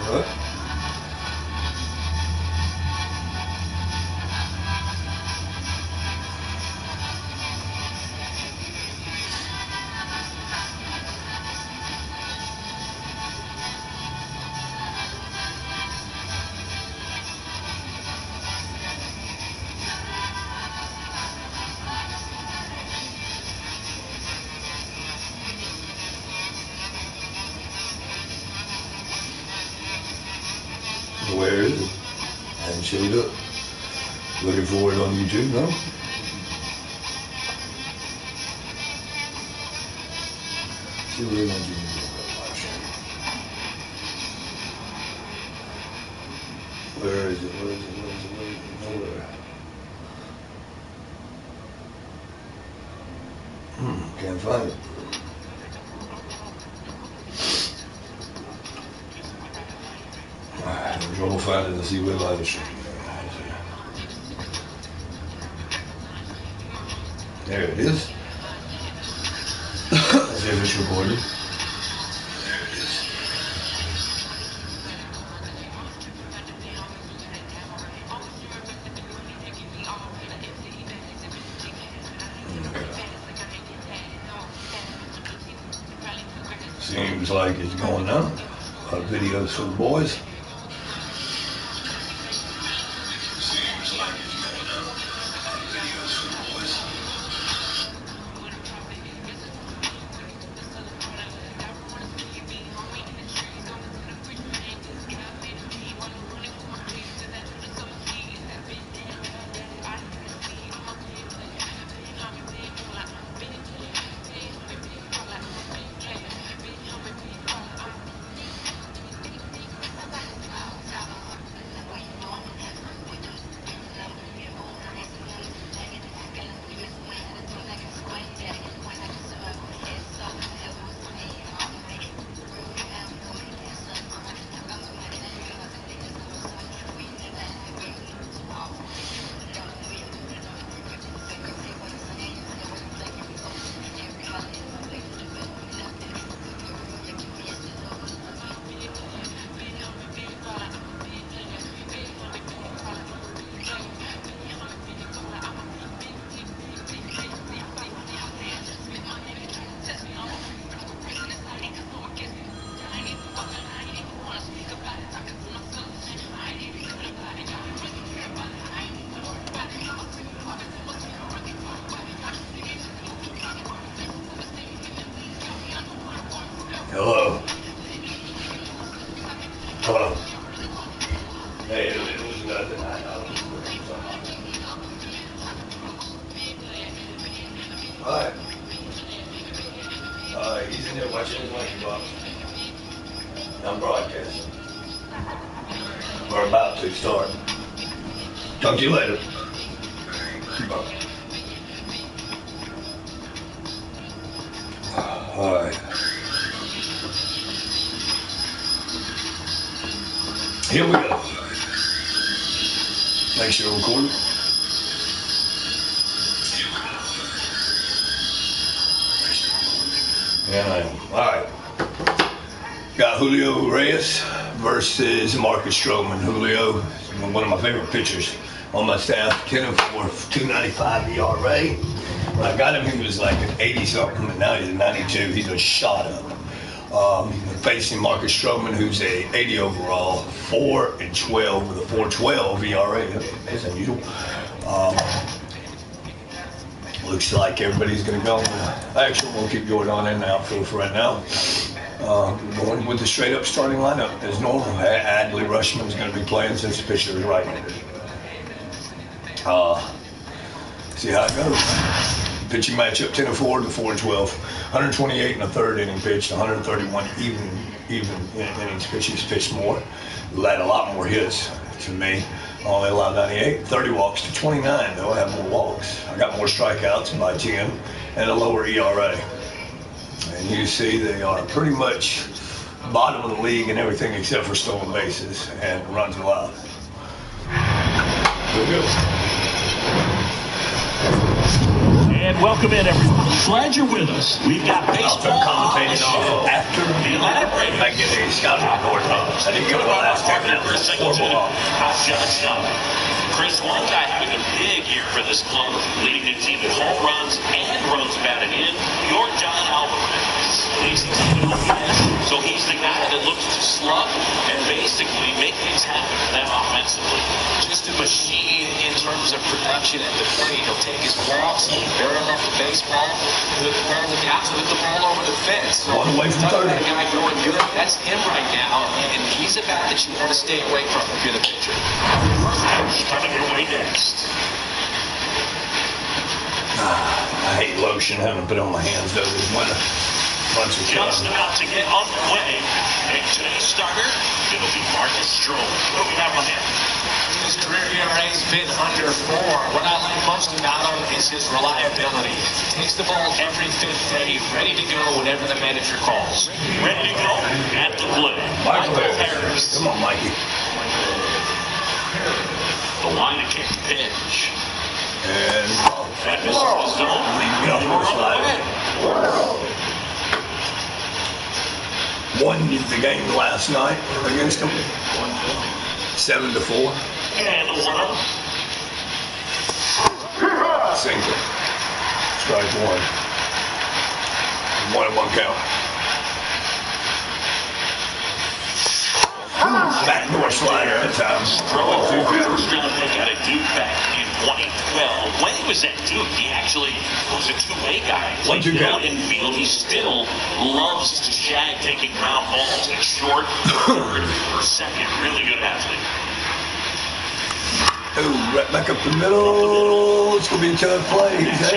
What? Where is it? I haven't showed up. Looking for it on YouTube, no? See where it on YouTube. Where is it? Where is it? Where is it? Where is it? Nowhere. Can't find it. I'm trouble finding the cway live stream. There it is. Let's see if it's recorded. There it is. Seems like it's going on. A lot of videos for the boys. Hello. Hello. Hey, it was nothing. Alright. He's in there watching his monkey box. I'm broadcasting. We're about to start. Talk to you later. Bye. Alright. Here we go. Make sure we're recording. Yeah, I am. Alright. Got Julio Reyes versus Marcus Stroman. Julio, one of my favorite pitchers on my staff. 10-4, 295 ERA. When I got him, he was like an 80-something, and now he's a 92. He's a shot up. Facing Marcus Stroman, who's a 80 overall, 4-12 with a 4.12 ERA. That's unusual. Looks like everybody's going to go. Actually, we'll keep going on in the outfield for right now. Going with the straight-up starting lineup as normal. Adley Rushman's going to be playing since the pitcher is right-handed. See how it goes. Pitching matchup 10-4 to 4-12, 128 in the third inning pitched, 131 even innings pitched. He's pitched more, led a lot more hits to me. Only allowed 98, 30 walks to 29 though. I have more walks. I got more strikeouts by 10 and a lower ERA. And you see they are pretty much bottom of the league in everything except for stolen bases and runs allowed. Here we go. And welcome in, everyone. Glad you're with us. We've got baseball commentating on after I get a scouting report. I didn't get one last time. That was horrible. Chris, one guy having a big year for this club, leading the team in home runs and runs batted in, your John Alvarez. So he's the guy that looks to slug and basically make things happen for them offensively. Just a machine in terms of production at the plate. He'll take his walks, barrel off the baseball, barrel the guys with the ball over the fence. So one away from 30. That guy going good. That's him right now, and he's a bat that you want to stay away from if you're the pitcher. Coming your way next. I hate lotion. Having to put it on my hands though this winter. Just about to get underway. And today's starter, it'll be Marcus Stroman. What do we have on him? His career ERA's been under 4. What I like most about him is his reliability. He takes the ball every fifth day, ready to go whenever the manager calls. Ready to go at the plate. Michael Harris. Come on, Mikey. The line to kick pitch. And that misses the zone. Leave me on the slide. Won the game last night against them. 7-4. And the 1-0. Single. Strike one. 1-1 count. Backdoor slider at times. First round pick out of Duke back in 2012. When he was at Duke, he actually was a two-way guy. Like field and field, he still loves to shag, taking ground balls at short, third, or second. Really good athlete. Oh, right back up the middle. It's going to be a tough play. He puts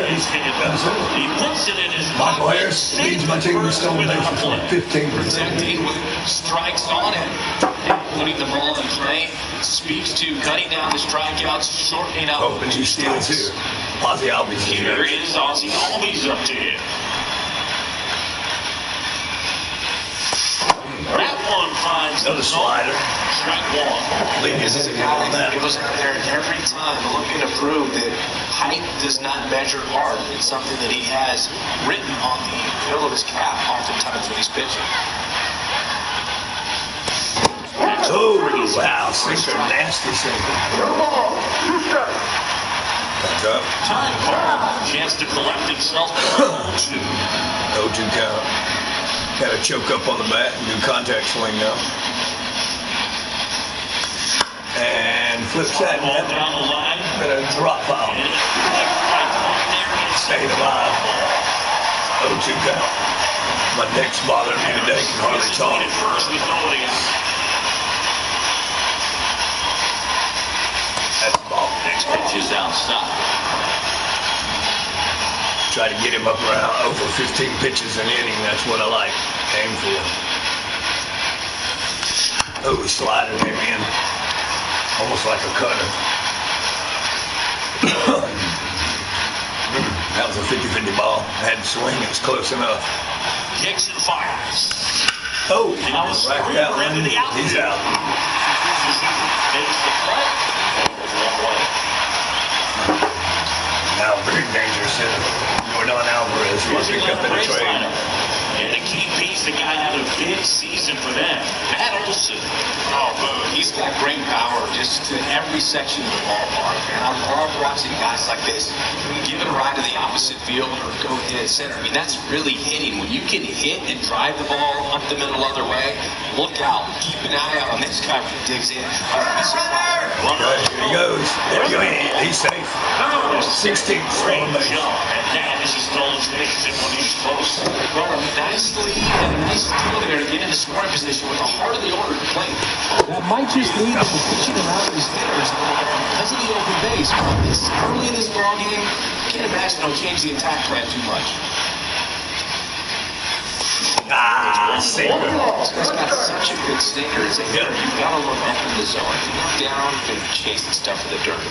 it in his Michael Harris leads my team with stolen bases for 15%. Presenting with strikes on it. Putting the ball in play speaks to cutting down the strikeouts, shortening up. Open two steals here. Ozzie Albies. Here is Ozzie Albies up to him. That one finds another slider. Strike one. This is a guy that goes out there every time looking to prove that height does not measure art. It's something that he has written on the middle of his cap oftentimes when he's pitching. Oh, wow. Sinker, nasty sinker. Back up. Time chance to collect himself. 0-2 count. Got to choke up on the bat and do contact swing now. And flips that ball down the line. Got a drop foul. Stayed alive. 0-2 count. My neck's bothering me today. Can hardly talk. First with nobody out. That's the ball. Next pitch is outside. Try to get him up around over 15 pitches an inning. That's what I like. Aim for. Oh, slider came in. Almost like a cutter. That was a 50-50 ball. I had to swing. It was close enough. Kicks and fires. Oh, right out. He's out. Now, very dangerous hitter. Jordan Alvarez will pick up in the trade. And a key piece, the guy had a big season for them. Matt Olson. Oh, he's got great power just to every section of the ballpark. And I love watching guys like this. You can give it a ride to the opposite field or go hit center. I mean, that's really hitting. When you can hit and drive the ball up the middle other way, look out. Keep an eye out on this guy when he digs in. Here he goes. There you go. He's safe. 16th stolen base. And that is a stolen base when he's close. Nicely, nice deal there to get into scoring position with the heart of the order to play. That might just lead to pitching around his hitters because of the open base. But this early in this ball game, I can't imagine it'll change the attack plan too much. Sinker. This guy's got such a good sinker. It's a hitter. You've got to look up in the zone. If you look down, you're going to be chasing stuff in the dirt.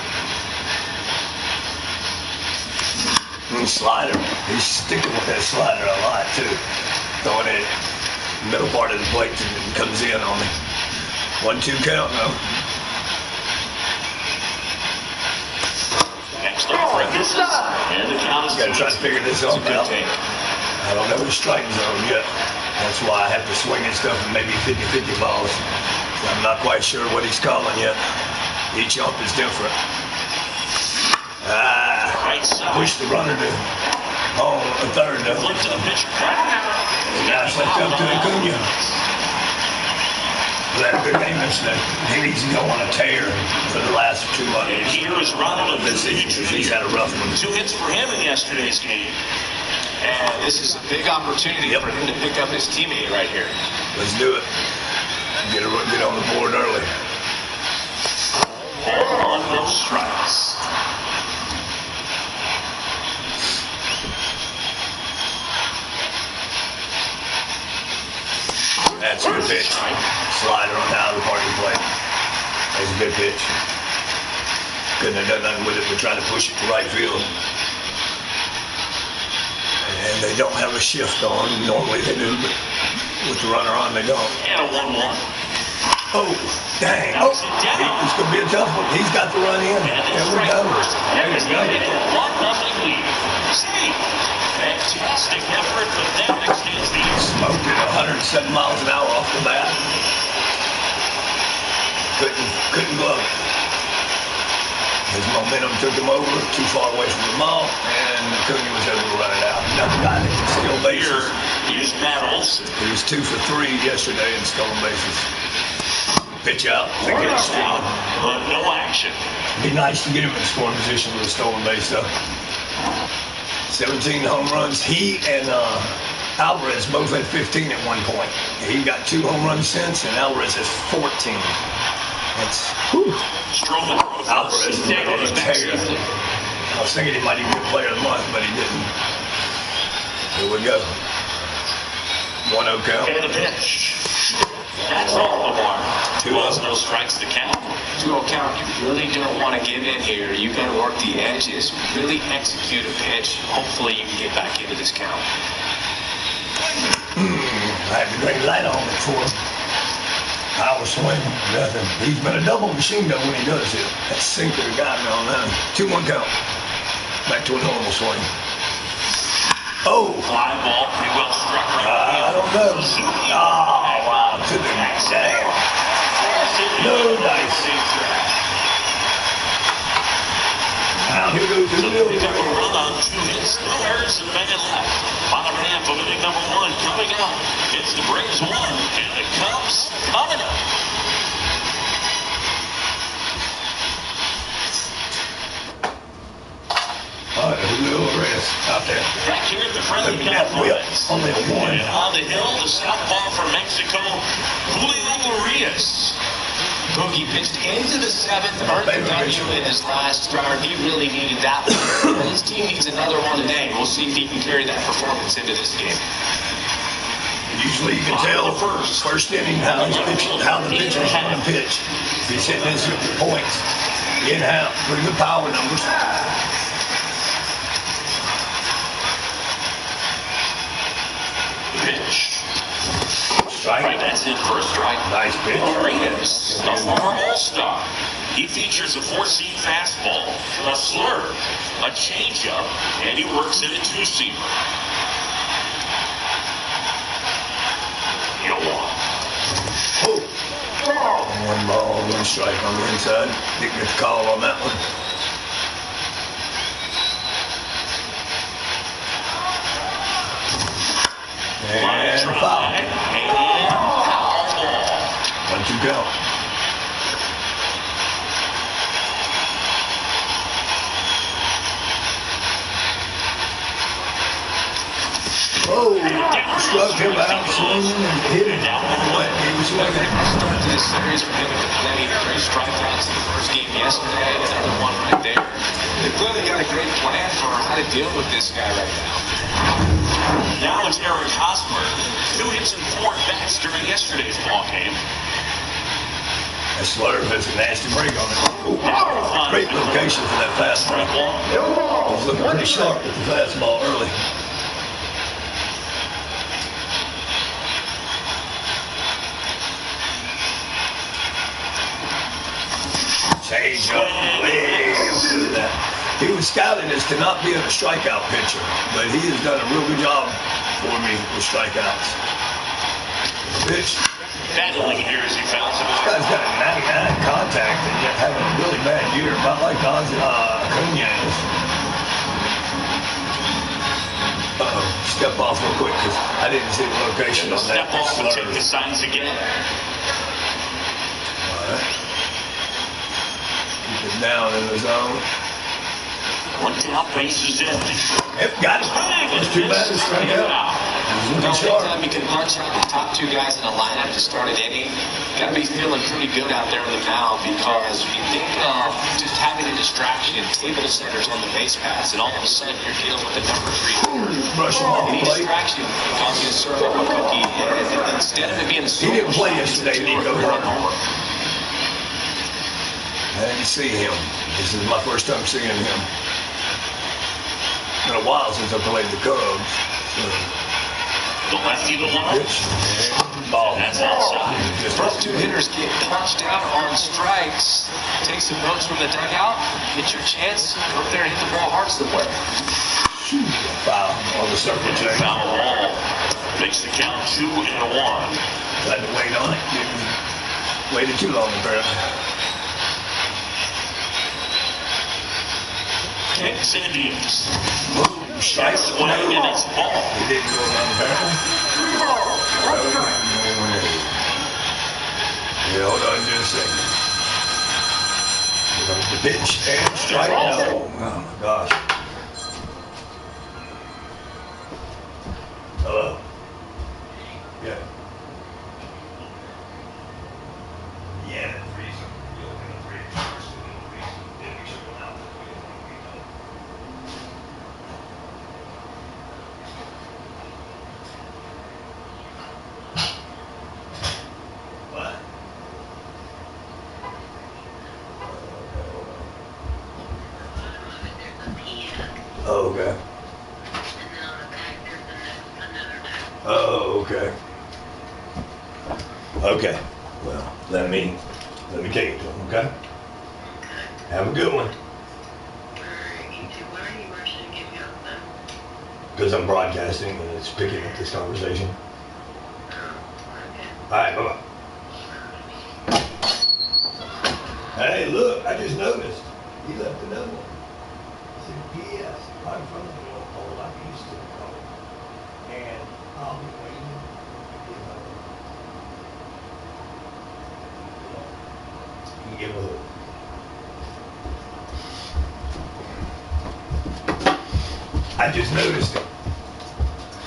Slider. He's sticking with that slider a lot, too. Throwing it middle part of the plate and comes in on me. 1-2 count, though. Next start for misses, and the count is Got to try to figure this out. I don't know the striking zone yet. That's why I have to swing and stuff and maybe 50-50 balls. So I'm not quite sure what he's calling yet. Each ump is different. Push the runner to home, a third. Flip to the pitcher. Nice left up to Acuna. That a good game yesterday. He needs to go on a tear for the last 2 months. And here is Ronald This season. He's had a rough one. 2 hits for him in yesterday's game. And this is a big opportunity for him to pick up his teammate right here. Let's do it. Get on the board early. On those strikes. That's a good pitch. Slider on down the party plate. That's a good pitch. Couldn't have done nothing with it but try to push it to right field. And they don't have a shift on. Normally they do, but with the runner on, they don't. And a 1-1. Oh, dang. Oh, it's going to be a tough one. He's got the run in. There we go. There we go. 1-0 lead. See, fantastic effort, but that extends the Smoked it 107 miles an hour off the bat. Couldn't glove it. His momentum took him over, too far away from the ball, and Acuna was able to run it out. Another guy that can steal bases. Here's Matt Olson. He was 2 for 3 yesterday in stolen bases. Pitch out. Think it's strong. But no action. It'd be nice to get him in scoring position with a stolen base, though. 17 home runs. He and Alvarez both had 15 at one point. He got 2 home runs since, and Alvarez has 14. That's Alvarez is on a tear. I was thinking he might even be player of the month, but he didn't. Here we go. 1-0 count. And the pitch. That's all the mark. 2-0, no strikes to count. 2-0 count. You really don't want to give in here. You got to work the edges. Really execute a pitch. Hopefully you can get back into this count. I had the green light on it for him. Power swing, nothing. He's been a double machine gun when he does it. That sinker got me on that. 2-1 count. Back to a normal swing. Oh! Fly ball, pretty well struck I don't know. Oh, wow. To the dang. No dice. Now here goes the middle. Pick up a run on 2 hits, no errors, and a man left. Bottom half of inning number 1 coming up. It's the Braves 1 and the Cubs coming up. All right, Julio Reyes out there. Back here at the friendly complex. Only a 1. And on the hill, the southpaw from Mexico, Julio Reyes. Boogie pitched into the 7th, earned the W in his last start. He really needed that one. His team needs another one today. We'll see if he can carry that performance into this game. Usually you can tell first inning how the pitcher's going to pitch. He's hitting his points. In and out, pretty good power numbers. Pitch. Strike. That's it for a strike. Nice pitch. Reyes, the former All-Star. He features a 4-seam fastball, a slurve, a changeup, and he works in a 2-seamer. Oh. 1 ball, 1 strike on the inside. Didn't get the call on that one. And foul. 1-2 count. Oh, struck him out swinging and hit him. He was swinging. Start to this series for him with the play. 3 strikeouts in the first game yesterday. Another one right there. They clearly got a great plan for how to deal with this guy right now. Now it's Eric Hosmer. 2 hits and 4 bats during yesterday's ball game. That slurve has a nasty break on it. Ooh, great location for that fastball. He's looking pretty sharp with the fastball early. Change up way up to that. He was scouted as to not being a strikeout pitcher, but he has done a real good job for me with strikeouts. Pitch. Battling here as he found some. This guy's got a 99 contact and yet having a really bad year, about like Cunha is. Uh-oh. Step off real quick because I didn't see the location on that. Step off and check the signs again. All right. Keep it down in the zone. One down, bases in. Yep, got it. It's too bad to strike out. Anytime you can punch out the top two guys in a lineup to start an inning, got to be feeling pretty good out there in the mound because you think of just having a distraction, table setters on the base pass, and all of a sudden you're dealing with the number 3. Brush him off the Any plate. distraction causes you to serve up a cookie. And instead of it being a He didn't play yesterday, did he? Go run home. over. I didn't see him. This is my first time seeing him. It's been a while since I played the Cubs. The lefty, the one. Pitch. Ball. That's outside. First two hitters get punched down on strikes. Take some notes from the dugout. Get your chance. Go up there and hit the ball hard somewhere. Foul on the circle check. Foul ball. Makes the count 2-1. Tried to wait on it. Waited too long, apparently. Kicks Indians. Strike Swing and it's ball. He didn't go down apparently. Yeah, hold on just a second. Here comes the pitch and strike. Oh my gosh. Hello. Yeah. Yeah, that's the reason. You're going to break first and then we should go out. What? Oh, okay. Oh, okay. Okay. Well, let me take it to him, okay? Have a good one. Because I'm broadcasting and it's picking up this conversation. All right, bye-bye. Hey, look, I just noticed. He left another one. It said PS, right in front of me, all like he used to call it. And I'll be waiting. You can give a hook. I just noticed it.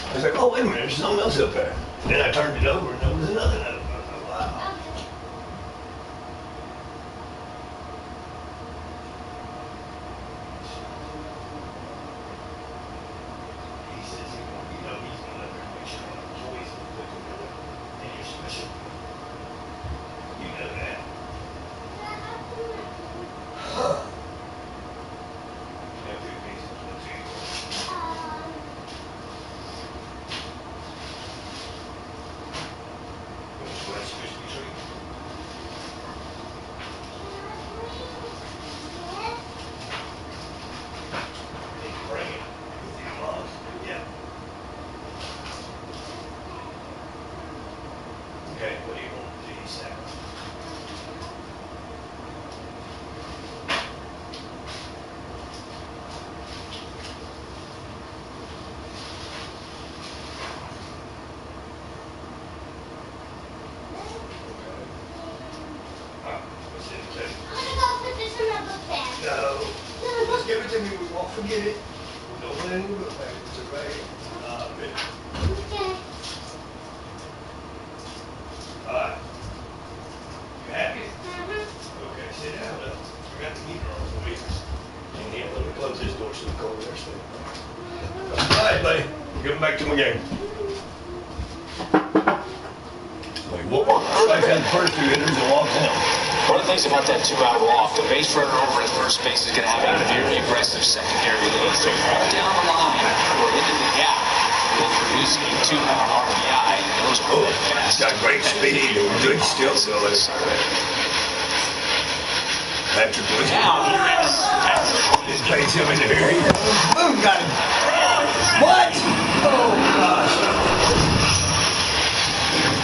I was like, oh, wait a minute, there's something else up there. And then I turned it over and there was another note. I was like, wow. He says he's going to let her make sure all the employees are put together and you're special. You know that. Huh. You got 2 pieces, 1, 2. West Christmas tree. They can bring it with the logs. Yeah. Okay, what do you want to do, Sam? What's it take? No. Just give it to me. We won't forget it. We don't want any book back. It's a right bit. All right. You happy? Okay, sit down now. We got the heater on for you. And yeah, let me close this door so the cold air stays. All right, buddy. Give him back to my game. Wait, what? Strike out the first 2 hitters and walk home. One of the things about that 2-out walk, the base runner over at first base is going to have a very aggressive secondary lead. So all down the line or into the gap will produce a 2-out RBI. And those are fast. He's got great speed and good skill. So it's Patrick Wood. Now here is Patrick. Just plays him into here. Boom, got him. What? Oh, gosh.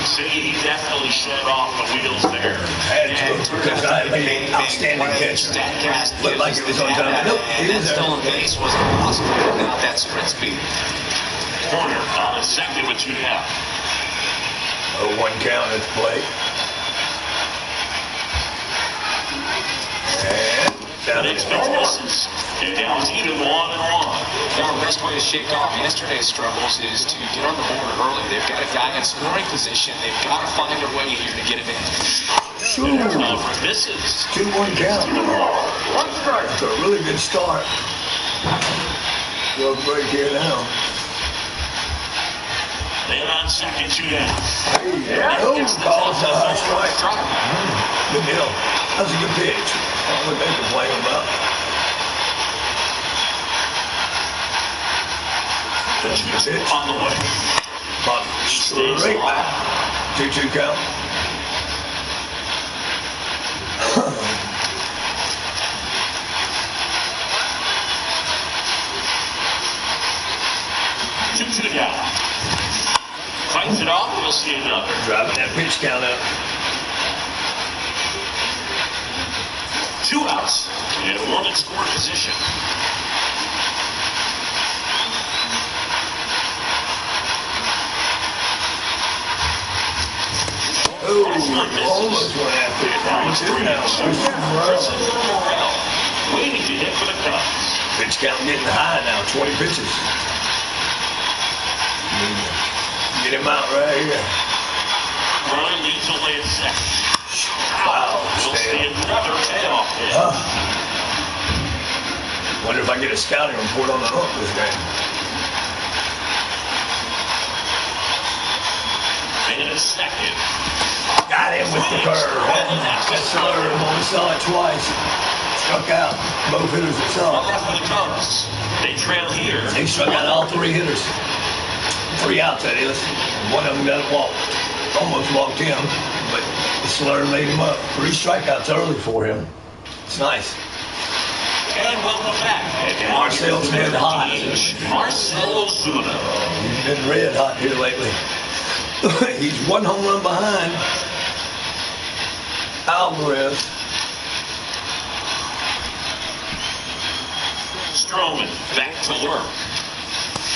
See, he definitely shut off the wheels there. Had to, because I made an outstanding catcher. Looked like it was on time. Nope, he was there. Stolen base wasn't possible without that sprint speed. Corner on second with 2 down. 0-1 count at the plate. And down The it next is. pitch misses. And now it's even 1-1. Now, the best way to shake off yesterday's struggles is to get on the board early. They've got a guy in scoring position. They've got to find a way here to get him in. Sure. Misses. 2-1 count. That's a really good start. Go break here now. Then on second, 2 down. Oh, calls a high strike. Good deal. That was a good pitch. That's what they complain about. The 2-2 on the way. But straight back. 2-2 count. Two down. Fights it off. We'll see another. Driving that pitch count up. 2 outs. And 1 in score position. Oh, almost went after it. 3-2 now. Christopher Morel waiting to hit for the Cubs. Pitch count getting high now. 20 pitches. Get him out right here. Ryan leads away at second. Wow. We'll see another payoff hit. Wonder if I get a scouting report on the hook this game. And at second. Got him with the curve. That's the curve. Only saw it twice. Struck out. Both hitters that saw One it. left for the Cubs. They trail here. They struck out all 3 hitters. 3 outs, that is. One of them got walked. Almost walked him, but the slur made him up. 3 strikeouts early for him. It's nice. And welcome back. Marcel's been hot. Marcell Ozuna. He's been red hot here lately. He's 1 home run behind Alvarez. Stroman back to work.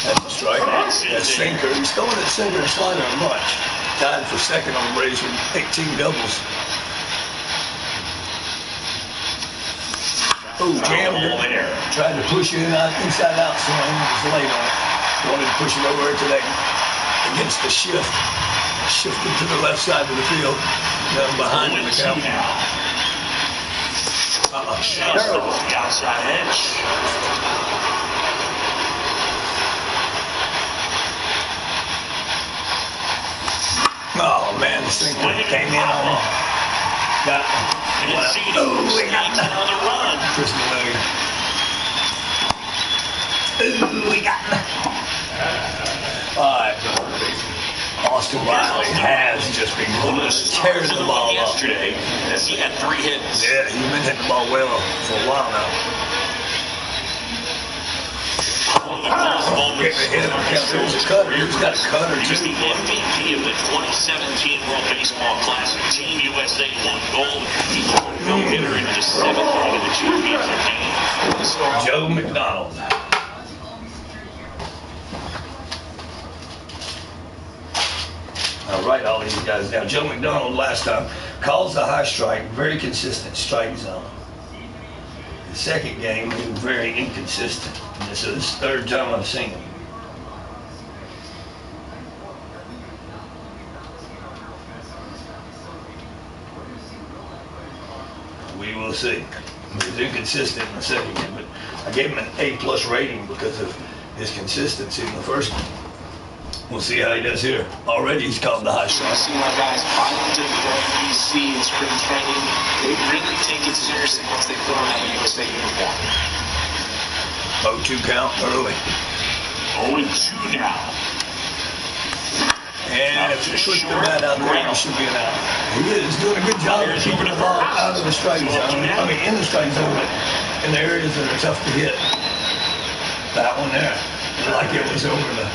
That's a strike. That sinker. He's throwing that sinker and slider a bunch. Tied for second on the Braves with 18 doubles. Oh, jammed it. Tried to push it inside out swing. It was late on it. Wanted to push it over to that against the shift. Shifted to the left side of the field. Now behind him the count. Just off the outside edge. Oh man, the sinker came in on him. Got him. Oh, we got him. Another run. Chris Maloney. Ooh, we got him. All right. Austin Riley has just been tearing the ball up. Yesterday, as he had 3 hits. Yeah, he's been hitting the ball well for a while now. Getting a hit him. There's a cutter. He's got a cutter He was too. the MVP of the 2017 World Baseball Classic. Team USA won gold. He threw a no-hitter into the 7th inning of the championship game. Joe McDonald. All right, all these guys down. Joe McDonald last time calls the high strike, very consistent strike zone. The second game, he was very inconsistent. And this is the 3rd time I've seen him. We will see. He was inconsistent in the second game, but I gave him an A+ rating because of his consistency in the first one. We'll see how he does here. Already he's called the high You strike. see my guys finally did the WBC in spring training. They really take it seriously once they put on that USA uniform. 0-2 count early. 0-2 now. And if Put the bat out there, it should be an out. He is doing a good job of keeping the ball out of the strike zone. I mean, in the strike zone, but in the areas that are tough to hit. That one there, like it was over the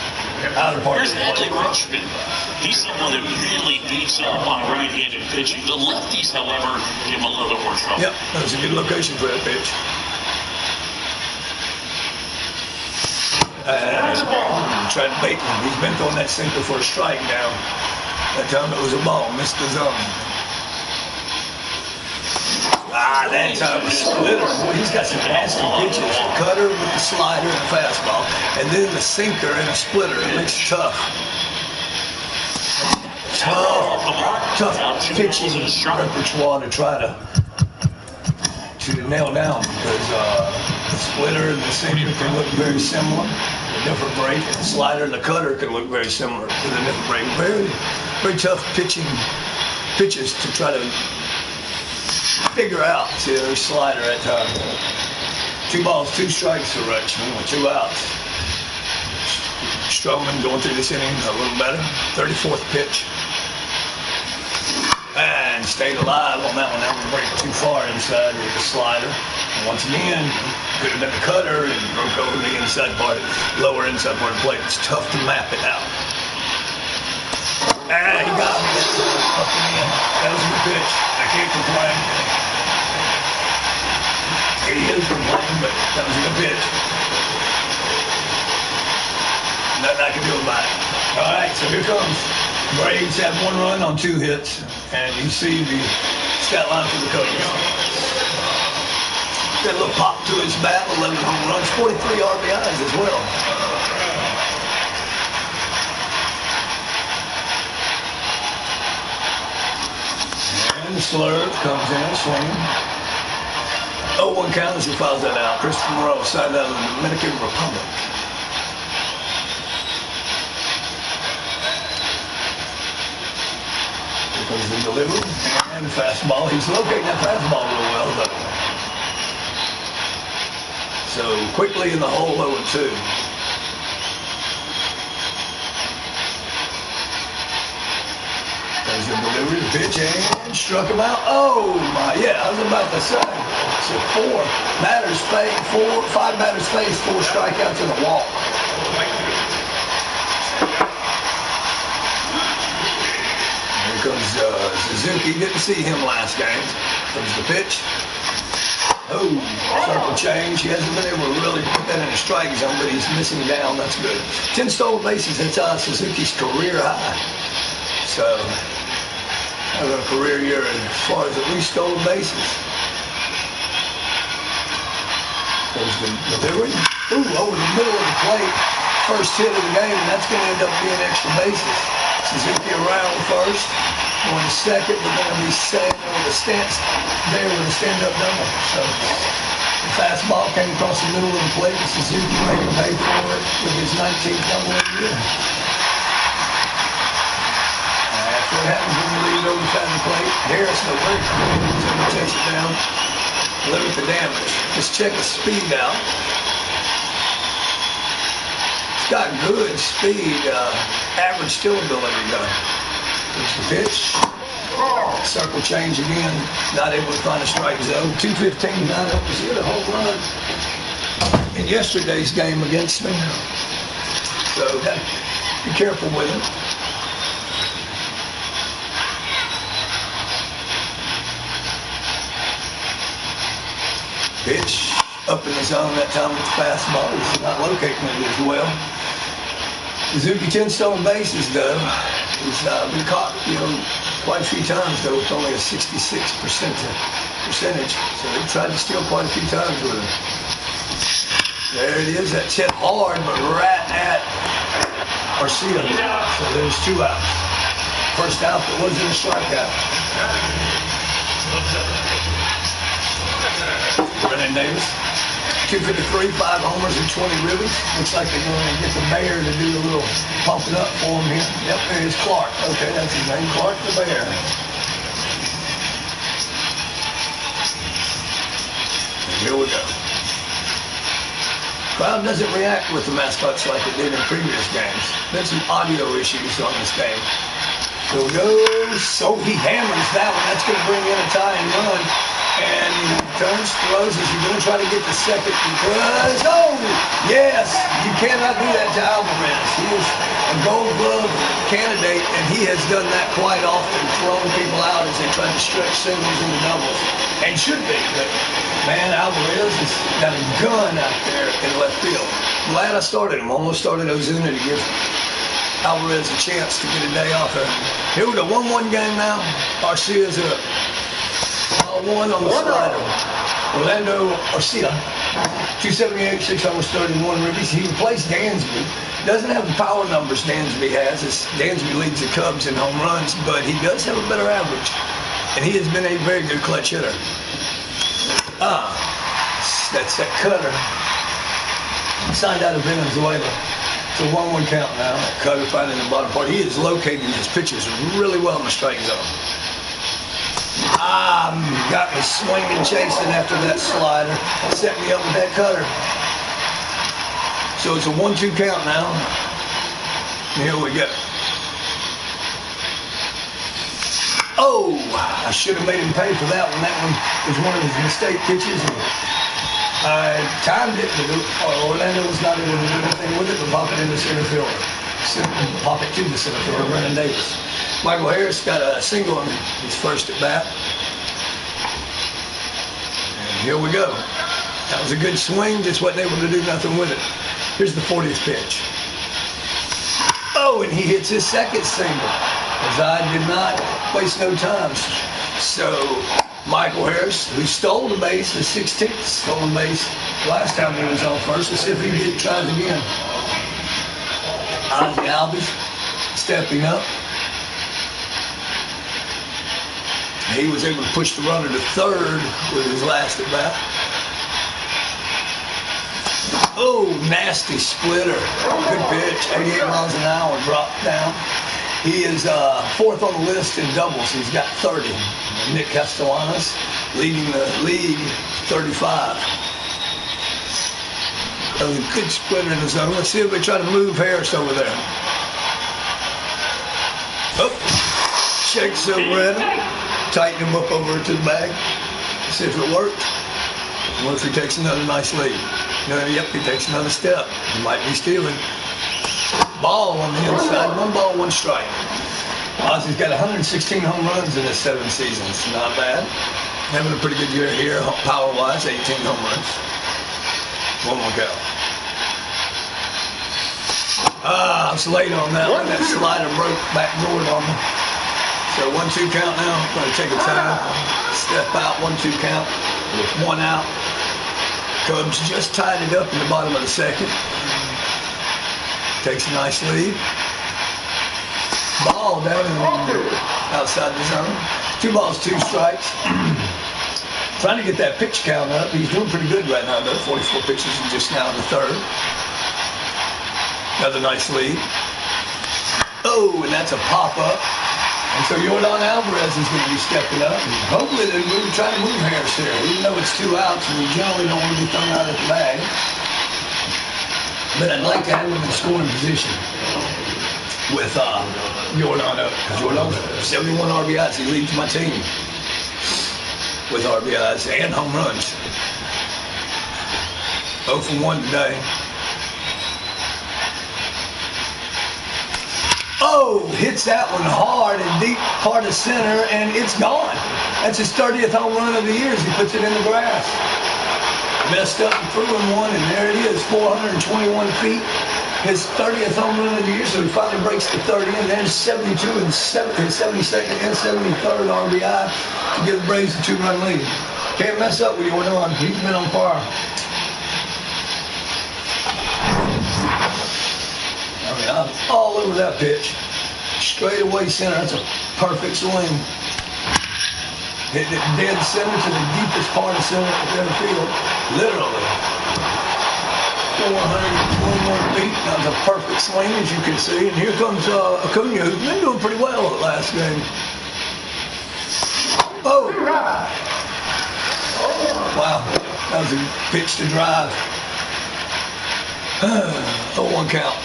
outer part. Here's Adley Rutschman. He's someone that really beats up on right-handed pitching. The lefties, however, give him a little bit more trouble. Yep, that was a good location for that pitch. Tried to bait him. He's been throwing that sinker for a strike now. That time it was a ball, missed the zone. That time was splitter. Boy, he's got some nasty pitches. The cutter with the slider and the fastball, and then the sinker and the splitter. It makes it tough. Tough pitching repertoire to try to nail down, because the splitter and the sinker can look very similar. The different break, and the slider and the cutter can look very similar to the different break. Very, very tough pitches to try to figure out. See, there's slider at time. 2 balls, 2 strikes for Rutschman with 2 outs. Stroman going through this inning a little better. 34th pitch. And stayed alive on that one. That one break too far inside with the slider. And once again, could have been the cutter and broke over the inside part, lower inside part of the plate. It's tough to map it out. He got me. Up and in. That was a good pitch. I can't complain. He is complaining, but that was a good pitch. Nothing I can do about it. All right, so here comes. Braves have 1 run on 2 hits, and you see the stat line for the Cubs. Got a little pop to his bat, 11 home runs, 43 RBIs as well. And the slurve comes in, swinging. 0-1 count as he fouls that out. Christopher Moreau, side out of the Dominican Republic. Comes the delivery and fastball. He's locating that fastball real well, though. So quickly in the hole, 0-2. There's the delivery, the pitch, and struck him out. Oh my! Yeah, I was about to say. So 5 batters faced, 4 strikeouts in a walk. Comes Suzuki. Didn't see him last game. Comes the pitch. Oh, circle change. He hasn't been able to really put that in a strike zone, but he's missing down. That's good. 10 stolen bases. That's Suzuki's career high. So, having a career year as far as at least stolen bases. There's the delivery. Ooh, over the middle of the plate. First hit of the game, and that's going to end up being extra bases. Suzuki around first, going to second, but going to be set on the stance there with a stand-up double. So the fastball came across the middle of the plate, and Suzuki made him pay for it with his 19th double of the year. That's what happens when you leave it over the side of the plate. Harris, no break. He's going to chase it down, limit the damage. Just check the speed out. Got good speed, average steal ability though. There's the pitch. Circle change again. Not able to find a strike zone. 215, not up. He hit a home run in yesterday's game against me. So be careful with him. Pitch up in the zone that time with the fastball. He's not locating it as well. Suzuki 10 stolen bases though. He's been caught, quite a few times though, with only a 66% percentage. So they tried to steal quite a few times with him. There it is. That's hit hard, but right at Garcia. So there's 2 outs. First out that wasn't a strikeout. Brennan Davis. 253, 5 homers and 20 ribbies. Looks like they're going to get the Bear to do a little pumping up for him here. Yep, there's Clark. Okay, that's his name, Clark the Bear. And here we go. Crowd doesn't react with the mascots like it did in previous games. There's some audio issues on this game. So it goes. So he hammers that one. That's going to bring in a tie and run. And he turns, throws as you're going to try to get the second because, oh, yes, you cannot do that to Alvarez. He is a Gold Glove candidate, and he has done that quite often, throwing people out as they try to stretch singles into doubles. And should be, but, man, Alvarez has got a gun out there in left field. Glad I started him. Almost started Ozuna to give Alvarez a chance to get a day off there. Here we go, 1-1 game now. Arcia's up. 1 on the slider. Orlando Arcia, 278, 631 ribbies. He replaced Dansby. Doesn't have the power numbers Dansby has. Dansby leads the Cubs in home runs, but he does have a better average. And he has been a very good clutch hitter. That's that cutter. Signed out of Venezuela. It's a 1-1 count now. Cutter finding the bottom part. He is locating his pitches really well in the strike zone. Got me swinging, chasing after that slider. Set me up with that cutter. So it's a 1-2 count now. Here we go. Oh, I should have made him pay for that one. That one was one of his mistake pitches. I timed it, but Orlando was not able to do anything with it, but pop it into center field. Pop it to the center fielder, Brennan Davis. Michael Harris got a single on his first at bat. And here we go. That was a good swing, just wasn't able to do nothing with it. Here's the 40th pitch. Oh, and he hits his second single, as I did not waste no time. So Michael Harris, who stole the base, the 16th stolen base last time he was on first. Let's see if he tries again. Ozzie Albies stepping up. He was able to push the runner to third with his last at bat. Oh, nasty splitter. Good pitch. 88 miles an hour, dropped down. He is fourth on the list in doubles. He's got 30. Nick Castellanos leading the league, 35. That was a good splitter in the zone. Let's see if we try to move Harris over there. Oh, shakes over at him. Tighten him up over to the bag. See if it worked. What if he takes another nice lead? Yep, he takes another step. He might be stealing. Ball on the inside. 1 ball, 1 strike. Ozzie's got 116 home runs in his 7 seasons. Not bad. Having a pretty good year here, power-wise, 18 home runs. 1 more go. I was late on that one. That slider broke backboard on me. So 1-2 count now. I'm going to take a time. Step out, 1-2 count. With 1 out. Cubs just tied it up in the bottom of the second. Takes a nice lead. Ball down in outside the zone. 2 balls, 2 strikes. Trying to get that pitch count up. He's doing pretty good right now, though. 44 pitches and just now in the third. Another nice lead. Oh, and that's a pop-up. And so Yordan Alvarez is going to be stepping up. And hopefully they're trying to move Harris here. Even though it's 2 outs, and we generally don't want to be thrown out of the bag. But I'd like to have him in scoring position with Yordan up. Yordan, 71 RBIs. He leads my team with RBIs and home runs. 0 for 1 today. Oh, hits that one hard and deep part of center, and it's gone. That's his 30th home run of the year as he puts it in the grass. Messed up and threw him one, and there it is, 421 feet. His 30th home run of the year, so he finally breaks the 30, and there's 72 and 72nd and 73rd RBI to give the Braves a 2-run lead. Can't mess up with Yordan. He's been on fire. I mean, I'm all over that pitch. Straight away center. That's a perfect swing. Hitting it dead center to the deepest part of center field. Literally. 421 feet. That was a perfect swing, as you can see. And here comes Acuna, who's been doing pretty well at last game. Oh! Wow. That was a pitch to drive. 0-1 count.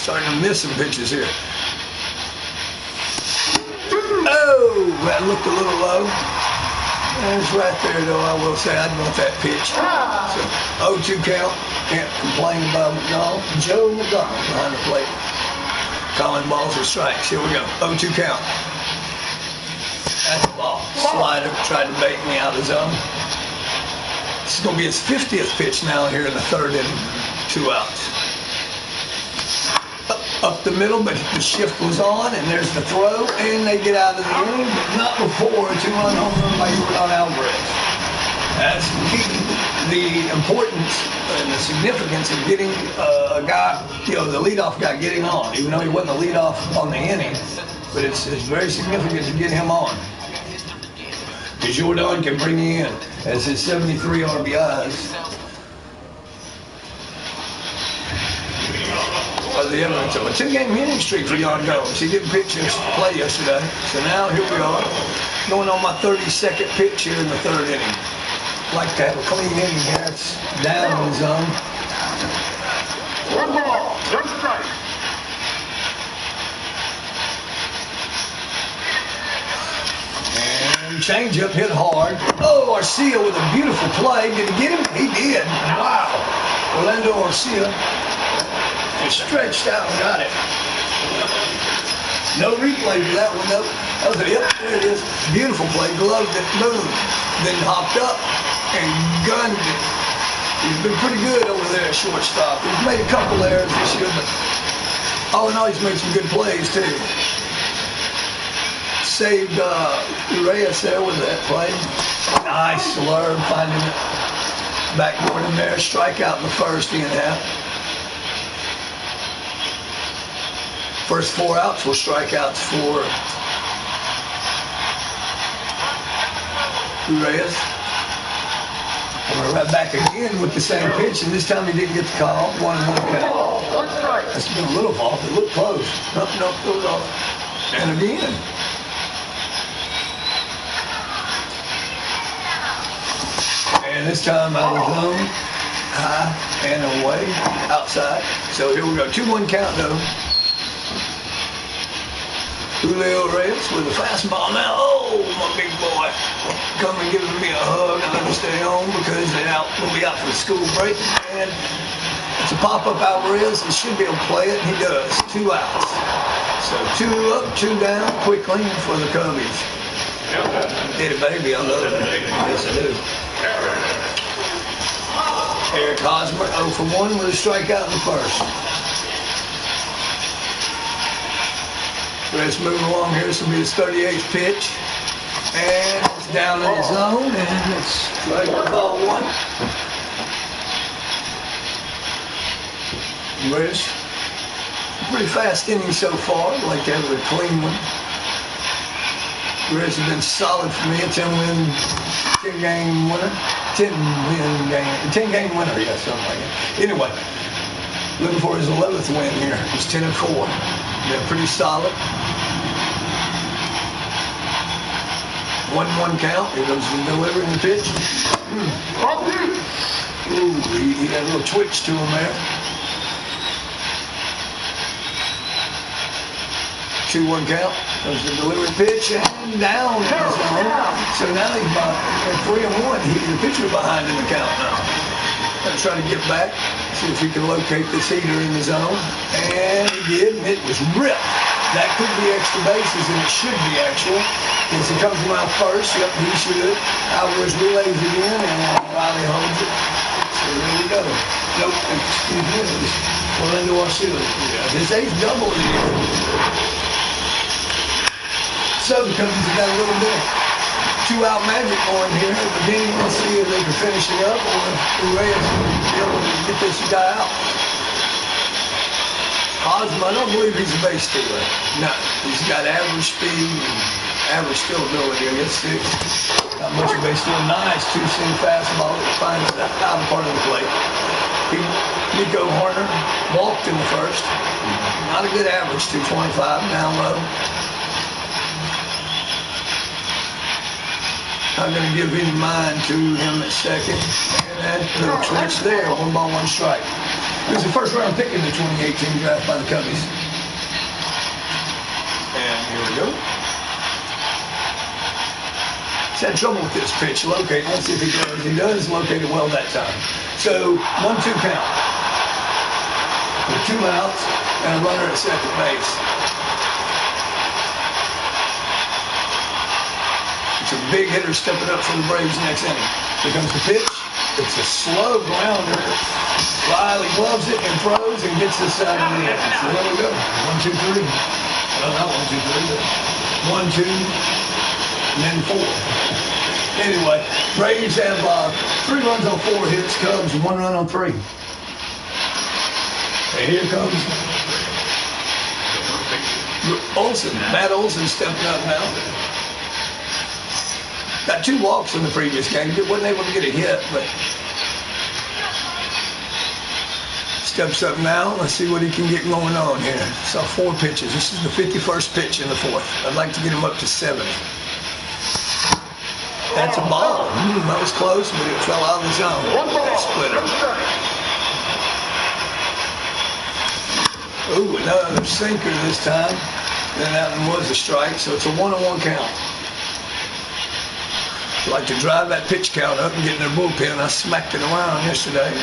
starting to miss some pitches here. Oh, that looked a little low. It's right there, though. I will say I'd want that pitch. So 0-2 count. Can't complain about McDonald. Joe McDonald behind the plate. Calling balls or strikes. Here we go. 0-2 count. That's the ball. Slider tried to bait me out of the zone. This is going to be his 50th pitch now here in the third inning. 2 outs. Up the middle, but the shift was on, and there's the throw, and they get out of the inning, but not before a 2-run home run by Jordan Alvarez. That's the importance and the significance of getting a guy, the leadoff guy getting on, even though he wasn't the leadoff on the inning, but it's very significant to get him on. Because Jordan can bring you in as his 73 RBIs. The evidence of a 2-game hitting streak for Yon Gomes. He didn't play yesterday. So now here we are, going on my 32nd pitch here in the third inning. Like to have a clean inning here. It's down in the zone. 1 ball, 1 strike. And changeup hit hard. Oh, Arcia with a beautiful play. Did he get him? He did. Wow. Orlando Arcia. Stretched out and got it. No replay for that one, though. That was yep, there it is. Beautiful play. Gloved it, boom. Then hopped up and gunned it. He's been pretty good over there at shortstop. He's made a couple errors this year, but all in all, he's made some good plays, too. Saved Reyes there with that play. Nice slurve, finding it. Backboard in there. Strikeout in the first, he and a half. First 4 outs were strikeouts for Reyes. And we're right back again with the same pitch, and this time he didn't get the call. 1-1 count. That's been a little off. It looked close. Nope, it was off. And again. And this time out of the zone, high and away, outside. So here we go. 2-1 count, though. Julio Reyes with a fastball now. Oh, my big boy. Coming giving me a hug. I let him stay home because we'll be out for the school break. And it's a pop-up Alvarez. He should be able to play it. He does. 2 outs. So 2 up, 2 down quickly for the Cubbies. Did a baby on the other one. Yes, I do. Eric Hosmer 0 for 1 with a strikeout in the first. Let's move along here. This will be his 38th pitch. And it's down in the zone. And it's strike ball 1. Reyes. Pretty fast inning so far. I'd like to have a clean one. Reyes has been solid for me. A 10-game winner. 10-game winner, yeah, something like that. Anyway, looking for his 11th win here. He's 10-4. Been pretty solid. 1-1 count. Here goes the delivering the pitch. Ooh, he had a little twitch to him there. 2-1 count. Goes the delivery pitch and down in the zone. So now he's about 3-1. He's the pitcher behind in the count now. Gonna try to get back, see if he can locate this heater in the zone. And he did, and it was ripped. That could be extra bases, and it should be actual. As he comes around first, yep, he should. Alvarez relays it in, and Riley holds it. So there we go. Nope, excuse me, it was Orlando Arcia. His 8th double of the year. So the Cubbies have got a little bit of 2-out magic going here at the beginning. Let's see if they can finish it up or if Reyes will be able to get this guy out. Hosmer, I don't believe he's a base stealer. No, he's got average speed and average stealability. I guess not much of a base stealer. Nice 2-seam fastball that finds the outer part of the plate. Nico Horner walked in the first. Not a good average, 225 down low. I'm going to give any mind to him at second. And that little twitch there, 1 ball, 1 strike. It was the first round pick in the 2018 draft by the Cubbies. And here we go. He's had trouble with this pitch locating. Let's see if he does. He does locate it well that time. So 1-2 count. With 2 outs and a runner at second base. It's a big hitter stepping up for the Braves next inning. Here comes the pitch. It's a slow grounder. Riley gloves it and throws and gets this side of the end. So there we go. 1-2-3. Well, not 1-2-3, but 1-2, and then 4. Anyway, Braves have 3 runs on 4 hits, Cubs 1 run on 3. And here comes Olsen. Matt Olsen stepping up now. Got 2 walks in the previous game. Wasn't able to get a hit, but steps up now. Let's see what he can get going on here. Saw 4 pitches. This is the 51st pitch in the 4th. I'd like to get him up to 70. That's a ball. That was close, but it fell out of the zone. That splitter. Ooh, another sinker this time. Then that one was a strike, so it's a 1-on-1 count. Like to drive that pitch count up and get in their bullpen. I smacked it around yesterday.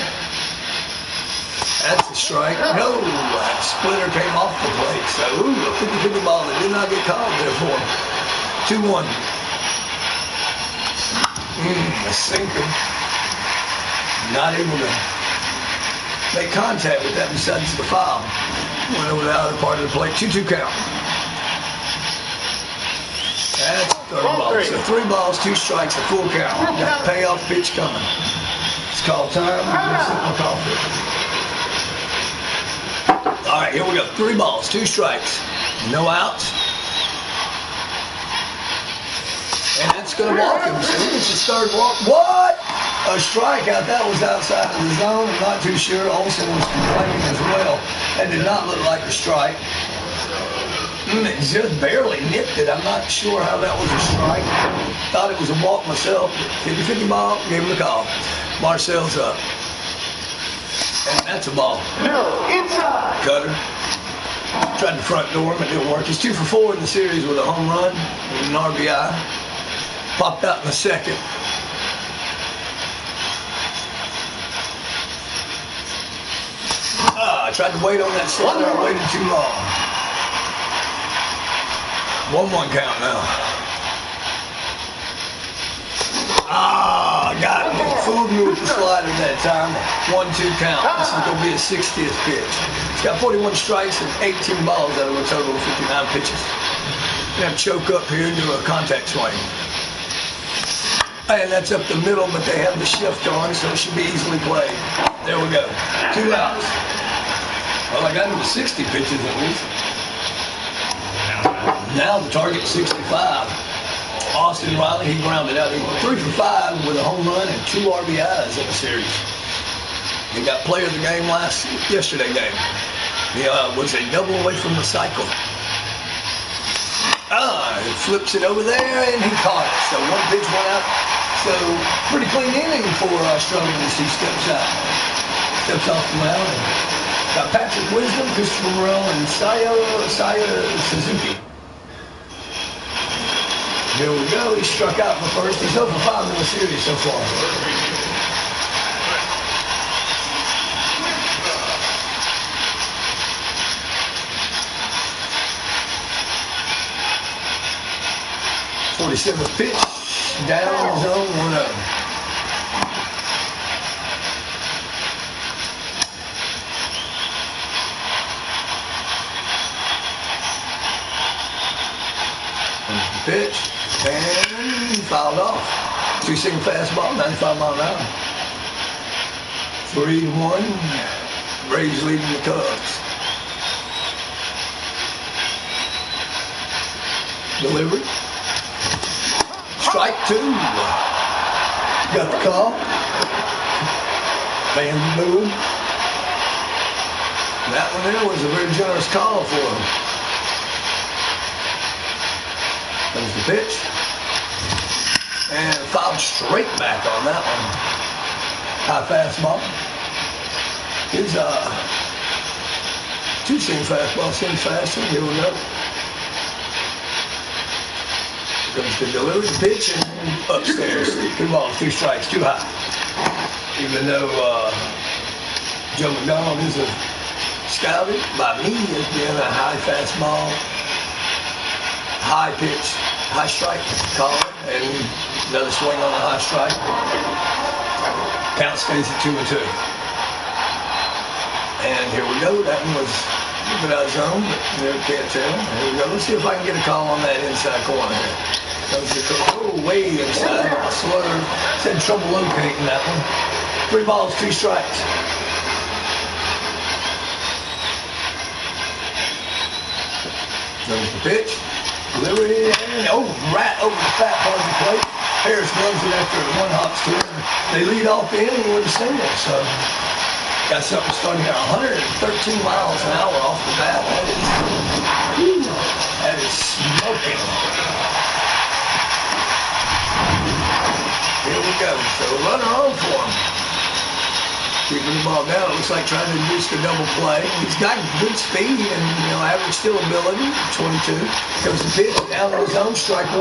That's a strike. No, that splitter came off the plate. So, ooh, a 50-50 ball that did not get called there for him. 2-1. A sinker. Not able to make contact with that besides the foul. Went over the outer part of the plate. 2-2 count. That's third ball. So 3 balls, 2 strikes, a full count. Got a payoff pitch coming. It's called time. All right, here we go. 3 balls, 2 strikes, no outs. And that's going to walk him. So he gets his 3rd walk. What? A strikeout. That was outside of the zone. I'm not too sure. Olsen was complaining as well. That did not look like a strike. It just barely nipped it. I'm not sure how that was a strike. Thought it was a walk myself. 50-50 ball. Gave him the call. Marcel's up. And that's a ball. No, inside. Cutter. Tried the front door, but it didn't work. He's 2 for 4 in the series with a home run and an RBI. Popped out in the 2nd. I tried to wait on that slider. I waited too long. 1-1 count now. Got me. Fooled me with the slider that time. 1-2 count. This is going to be his 60th pitch. He's got 41 strikes and 18 balls out of a total of 59 pitches. Gonna have to choke up here and do a contact swing. And that's up the middle, but they have the shift on, so it should be easily played. There we go. 2 outs. Well, I got him to 60 pitches at least. Now the target 65. Austin Riley, he grounded out. He went 3 for 5 with a home run and 2 RBIs in the series. He got player of the game yesterday game. He was a double away from the cycle. He flips it over there and he caught it. So 1 pitch, 1 out. So pretty clean inning for Australia as he steps off the mound. Got Patrick Wisdom, Christopher Morel, and Saya Suzuki. Here we go. He struck out in the 1st. He's 0 for 5 in the series so far. '47th pitch, down zone 1-0. Pitch, and fouled off. 2-seam fastball, 95 mile an hour. 3-1, Braves leading the Cubs. Delivery. Strike 2. Got the call. Fans booing. That one there was a very generous call for him. Comes the pitch. And fouled straight back on that one. High fastball. his two-seam fastball, seems faster. Here we go. Comes the delivery, the pitch, and upstairs. 2 balls, 2 strikes, too high. Even though Joe McDonald is scouted by me as being a high fastball, high pitch, high strike caller, and another swing on the high strike. Count stays at 2-2. And here we go. That one was a bit out of zone, but you can't tell. Here we go. Let's see if I can get a call on that inside corner here. Comes the throw way inside. Slurve. Had trouble locating that one. 3 balls, 2 strikes. Comes the pitch. Delivery. And right over the fat part of the plate. Harris runs it after 1 hops to him. They lead off the inning with a single. So got something starting here. 113 miles an hour off the bat. That is smoking. Here we go. So runner on for him. Keeping the ball down. It looks like trying to induce the double play. He's got good speed and average steal ability. 22. Comes the pitch down on his own. Strike 1.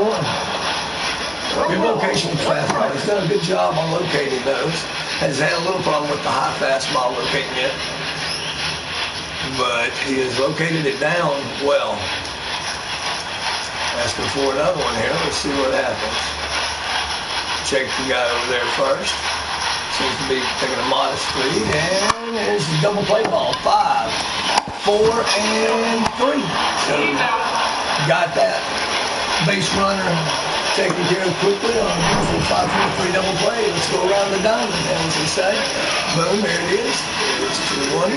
Good location with fastball. He's done a good job on locating those. Has had a little problem with the high fastball locating it. But he has located it down well. Asking for another one here. Let's see what happens. Check the guy over there first. Seems to be taking a modest lead. And there's a double play ball. 5, 4, and 3. So got that base runner taken care of quickly on a beautiful 5-4-3 double play. Let's go around the diamond, as they say. Boom, there it is. It's 1,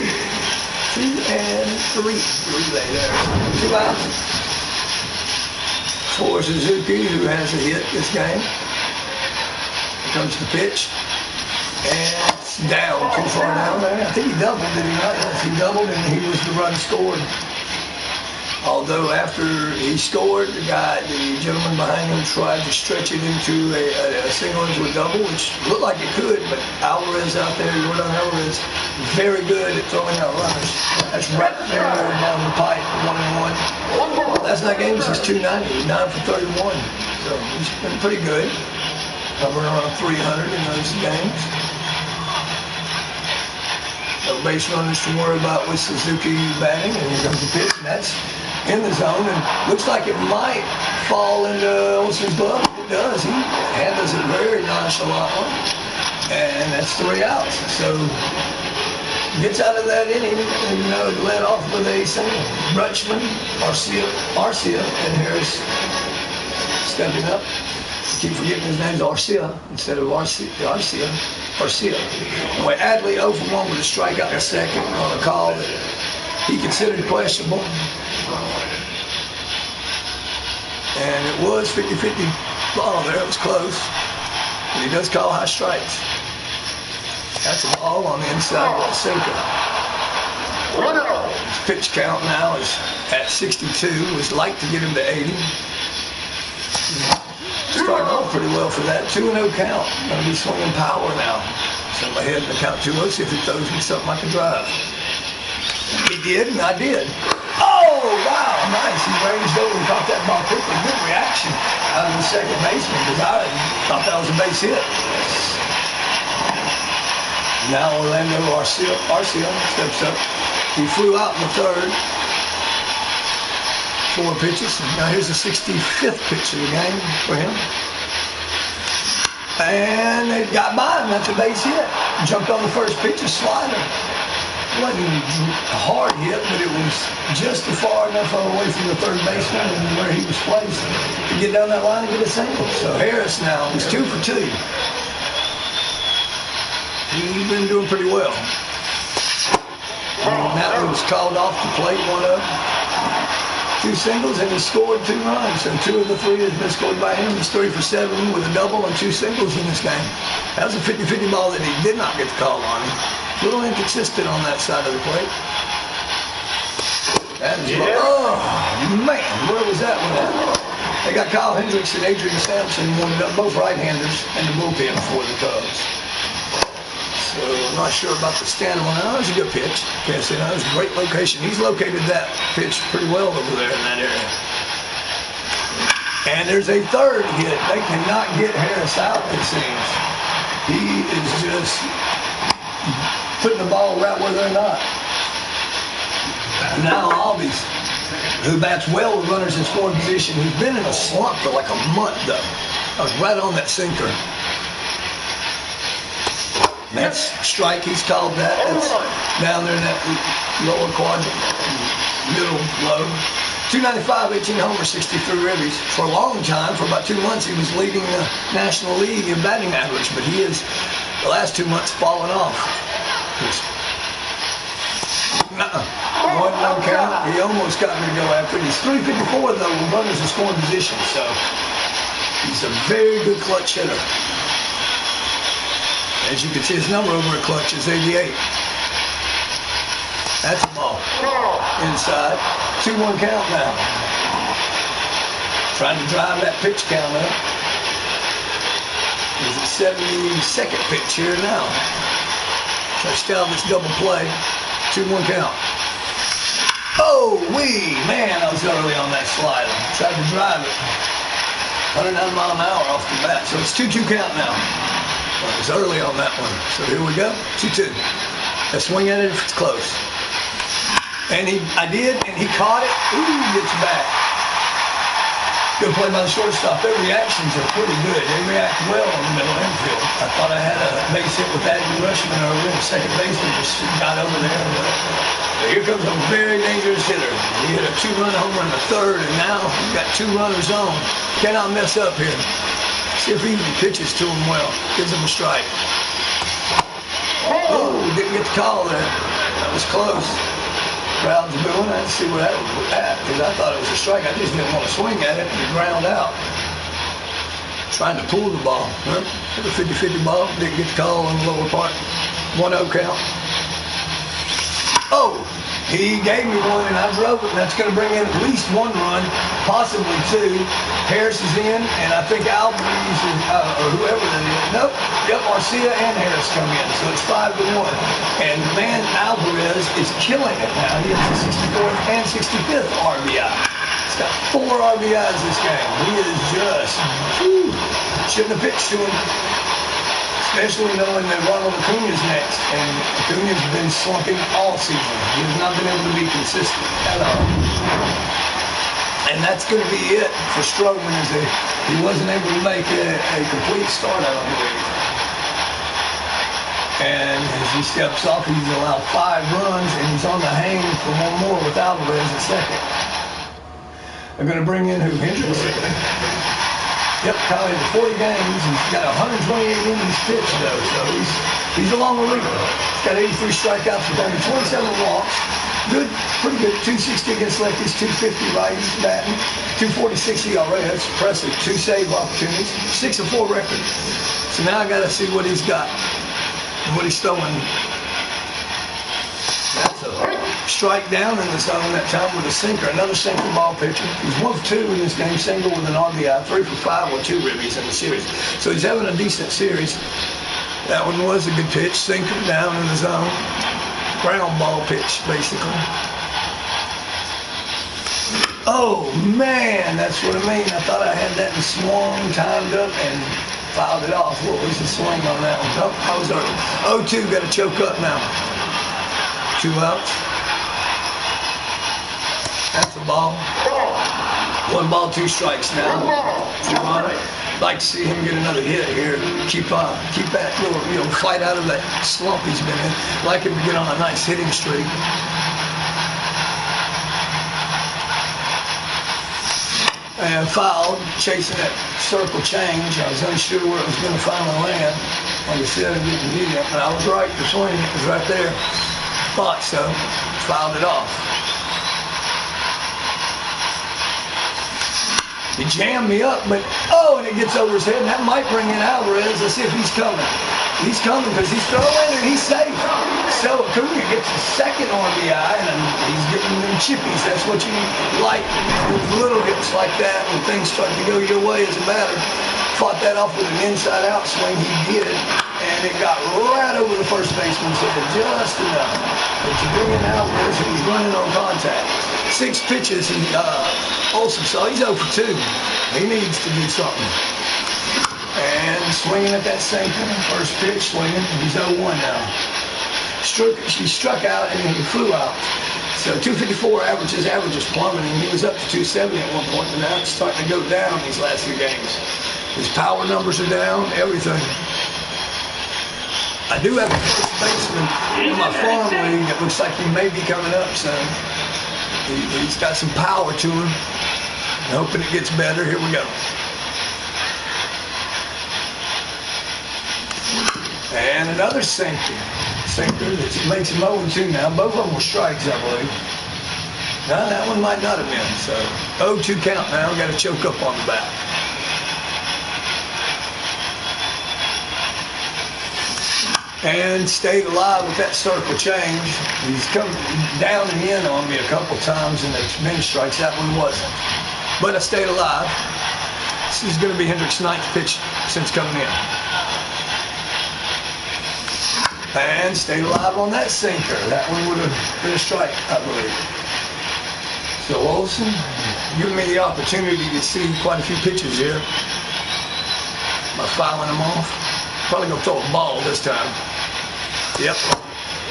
2, and 3. Relay there. 2 outs. For Suzuki, who has a hit this game. Comes the pitch, and it's down, too far down there. I think he doubled, did he not? Yes, he doubled, and he was the run scored. Although after he scored, the gentleman behind him tried to stretch it into a single into a double, which looked like it could, but Alvarez out there, Jordan Alvarez, very good at throwing out runners. That's right there down the pipe, 1-1. Last night game was 290, 9 for 31. So he's been pretty good. Hovering around 300 in those games. No base runners to worry about with Suzuki batting, and here comes the pitch, and that's in the zone, and looks like it might fall into Olsen's glove. It does. He handles it very nonchalantly, and that's 3 outs. So gets out of that inning, and led off with a single. Rutschman, Arcia, and Harris stepping up. Keep forgetting his name's Arcia instead of Arcia. Anyway, Adley 0 for 1 with a strikeout in the second on a call that he considered questionable. And it was 50-50 ball there. It was close. But he does call high strikes. That's a ball on the inside of that sinker. His pitch count now is at 62. It was like to get him to 80. Starting off pretty well for that. 2-0 count. Going to be swinging power now. So I'm ahead in the count 2-0. See if it throws me something I can drive. He did, and I did. Oh, wow, nice. He ranged over and caught that ball quickly. Good reaction out of the second baseman, because I thought that was a base hit. Now Orlando Arcia steps up. He flew out in the third. 4 pitches. Now here's the 65th pitch of the game for him. And it got by him. That's a base hit. Jumped on the first pitch, a slider. It wasn't a hard hit, but it was just far enough away from the third baseman and where he was placed to get down that line and get a single. So Harris now is 2 for 2. He's been doing pretty well. And that one was called off the plate, 1-0. 2 singles, and he scored 2 runs. And 2 of the 3 has been scored by him. He's 3 for 7 with a double and 2 singles in this game. That was a 50-50 ball that he did not get the call on him. A little inconsistent on that side of the plate. That is oh, man, where was that one at? They got Kyle Hendricks and Adrian Sampson warmed up, both right-handers, in the bullpen for the Cubs. So I'm not sure about the stand one. That was a good pitch. Can't say that was a great location. He's located that pitch pretty well over there in that area. And there's a third hit. They cannot get Harris out, it seems. He is just putting the ball right where they're not. Now Albies, who bats well with runners in scoring position, he's been in a slump for like a month though. I was right on that sinker. That's strike, he's called that. That's down there in that lower quadrant, middle low. 295, 18 homers, 63 ribbies. For a long time, for about 2 months, he was leading the National League in batting average, but he is, the last 2 months, fallen off. One count. He almost got me to go after it. He's 354 though with runners in scoring position, so he's a very good clutch hitter. As you can see, his number over at clutch is 88. That's a ball. Inside. 2-1 count now. Trying to drive that pitch count up. He's at 72nd pitch here now. Touchdown, this double play. 2-1 count. Oh, man, I was early on that slider. Tried to drive it. 109 mile an hour off the bat. So it's 2-2 count now. I was early on that one. So here we go. 2-2. I swing at it if it's close. And I did, and he caught it. Ooh, gets back. Good play by the shortstop. Their reactions are pretty good. They react well on the middle infield. I thought I had a base hit with Addy Rushman over in second base and just got over there. But here comes a very dangerous hitter. He hit a 2-run homer in the third, and now he's got 2 runners on. Cannot mess up here. See if he even pitches to him well. Gives him a strike. Oh, didn't get the call there. That was close. Crowd's booing. I had to see what happened with that because I thought it was a strike. I just didn't want to swing at it and ground out. Trying to pull the ball. Huh? Hit a 50-50 ball. Didn't get the call on the lower part. 1-0 count. Oh, he gave me one and I drove it, and that's going to bring in at least 1 run, possibly 2. Harris is in, and I think Albies or whoever that is. Nope. Yep, Marcia and Harris come in, so it's 5-1. And man, Alvarez is killing it now. He has the 64th and 65th RBI. He's got 4 RBIs this game. He is just, shouldn't have pitched to him. Especially knowing that Ronald Acuna's next, and Acuna's been slumping all season. He has not been able to be consistent at all. And that's going to be it for Stroman, is that he wasn't able to make a complete start, I don't believe. And as he steps off, he's allowed 5 runs, and he's on the hang for 1 more with Alvarez at second. They're going to bring in who? Hendricks? Yep, Kyle in 40 games. He's got 128 innings pitched, though, so he's a long reliever. He's got 83 strikeouts with only 27 walks. Good, pretty good. 260 against lefties, 250 righties batting, 246 ERA. That's impressive. 2 save opportunities, 6-4 record. So now I got to see what he's got and what he's throwing. That's a strike down in the zone that time with a sinker. Another sinker ball pitcher. He's 1 for 2 in this game, single with an RBI, 3 for 5 with 2 ribbies in the series. So he's having a decent series. That one was a good pitch, sinker down in the zone. Ground ball pitch, basically. Oh, man, that's what I mean. I thought I had that and swung, timed up, and fouled it off. What was the swing on that one? Oh, I was early. 0-2, got to choke up now. 2 outs. That's a ball. 1 ball, 2 strikes now. I'd like to see him get another hit here. Keep that little, fight out of that slump he's been in. I'd like him to get on a nice hitting streak. And fouled, chasing that circle change. I was unsure where it was going to finally land. Like I said, I didn't need it, but I was right. The swing, it was right there. Thought so. Fouled it off. He jammed me up, but and it gets over his head, and that might bring in Alvarez. Let's see if he's coming. He's coming because he's throwing and he's safe. So Acuna gets his 2nd RBI, and he's getting them chippies. That's what you like with little hits like that when things start to go your way as a batter. Fought that off with an inside-out swing. He did. and it got right over the first baseman's head, just enough. But to bring it out where he was running on contact. 6 pitches, and Olsen saw he's 0 for 2. He needs to do something. And swinging at that sinker, first pitch swinging, he's 0-1 now. He struck out and then he flew out. So 254 average, his average is plummeting. He was up to 270 at one point, and now it's starting to go down these last few games. His power numbers are down, everything. I do have a first baseman in my farm league that looks like he may be coming up soon. He's got some power to him. I'm hoping it gets better. Here we go. And another sinker that makes him 0-2 now. Both of them were strikes, I believe. Now that one might not have been. So 0-2 count now. Got to choke up on the bat. And stayed alive with that circle change. He's come down and in on me a couple times, and it's been strikes. That one wasn't. But I stayed alive. This is going to be Hendrick's 9th pitch since coming in. And stayed alive on that sinker. That one would have been a strike, I believe. So Olsen, giving me the opportunity to see quite a few pitches here by fouling them off. Probably going to throw a ball this time. Yep.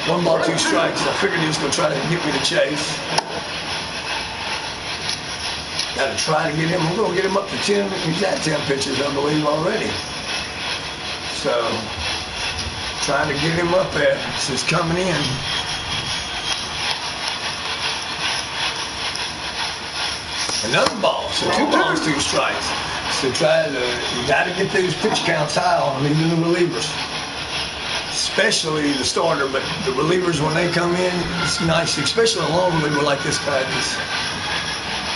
1 ball, 2 strikes. I figured he was going to try to get me to chase. Got to try to get him. We're going to get him up to 10. He's at 10 pitches, I believe, already. So trying to get him up there. This is coming in. Another ball. So 2 balls, 2 strikes. So you got to get those pitch counts high on them, even the relievers. Especially the starter, but the relievers, when they come in, it's nice, especially a long reliever like this guy.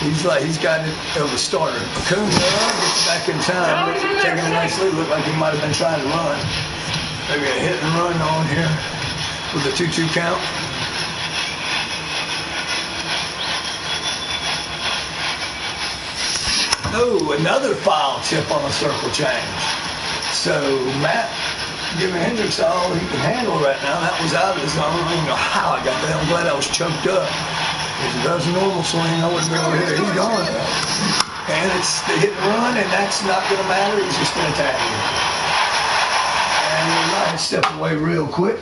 He's got it of a starter. Acuna gets back in time, taking a nice lead. Looked like he might have been trying to run. Maybe a hit and run on here with a 2-2 count. Oh, another foul tip on a circle change. So Matt giving Hendricks all he can handle right now. That was out of his zone. I don't even know how I got that. I'm glad I was choked up. If it does a normal swing, I wouldn't be over here. He's gone. And it's the hit and run, and that's not going to matter. He's just going to tag him. And he might step away real quick.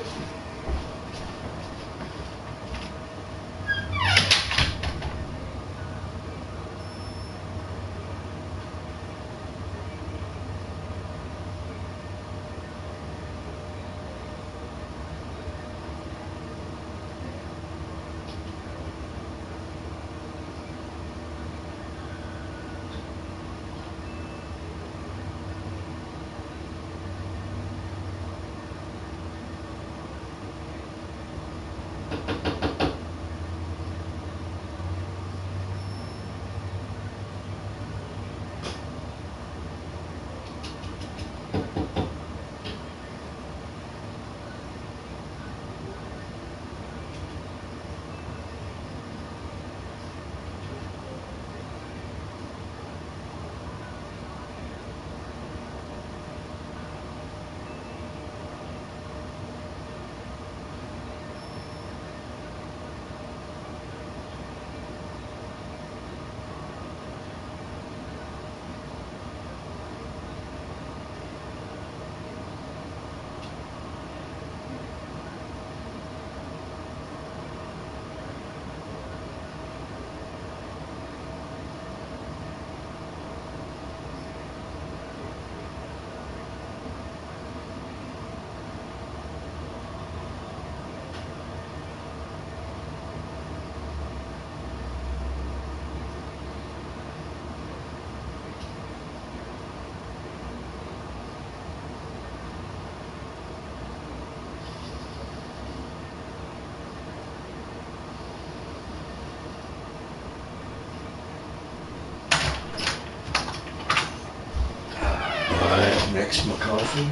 Next, my coffee,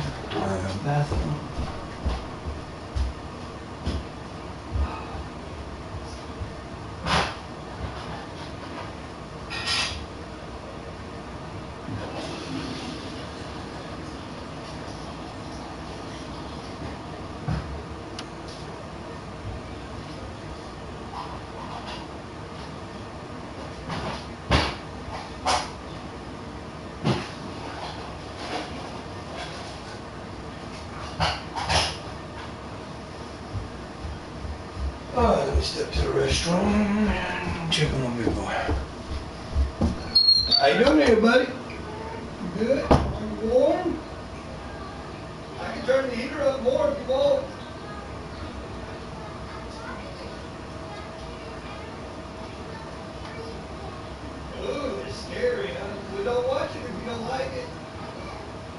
bathroom. Step to the restroom and check on my big boy. How you doing there, buddy? You good? You warm? I can turn the heater up more if you want. Ooh, it's scary, huh? We don't watch it if you don't like it.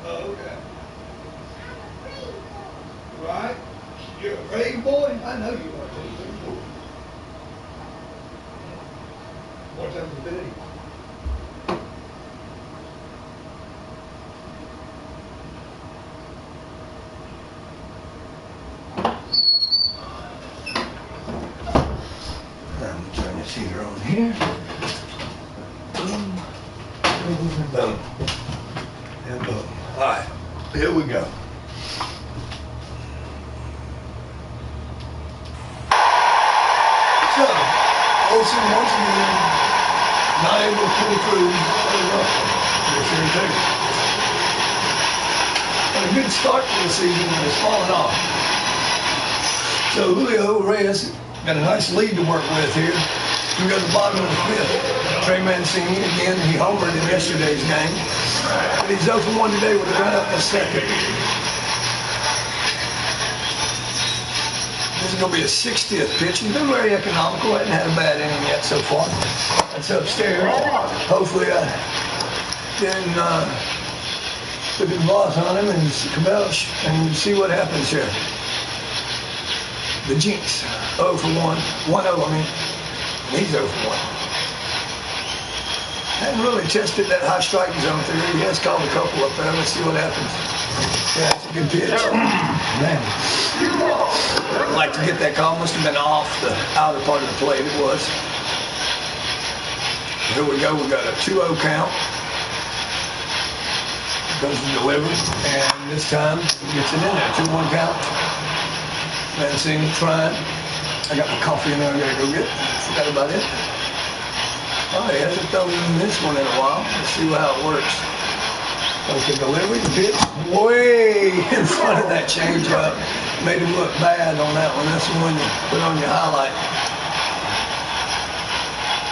Oh, okay. Right? You're a brave boy? I know you are. More time for Betty. I'm going to turn this heater on here. Boom. Boom. Boom. And boom. All right. Here we go. So, Olsen once again, not able to pull through. But a good start to the season and it's falling off. So Julio Reyes got a nice lead to work with here. We go to the bottom of the fifth. Trey Mancini again, he homered in yesterday's game. And he's 0 for 1 today with a run up a second. This is going to be a 60th pitch. He's been very economical. Hasn't had a bad inning yet so far. That's upstairs. Hopefully I didn't put the boss on him and Cabelch and see what happens here. The Jinx, 0 for 1. 1-0, I mean. He's 0 for 1. Hadn't really tested that high strike zone theory. He has called a couple up there. Let's see what happens. Yeah, it's a good pitch. Man. I'd like to get that call. Must have been off the outer part of the plate. It was. Here we go. We got a 2-0 count. Goes to delivery. And this time, he gets it in there. 2-1 count. Mancini trying. I got my coffee in there. I gotta go get. Forgot about it. Oh, he hasn't thrown this one in a while. Let's see how it works. Goes to delivery. The pitch way in front of that changeup. Made him look bad on that one. That's the one you put on your highlight.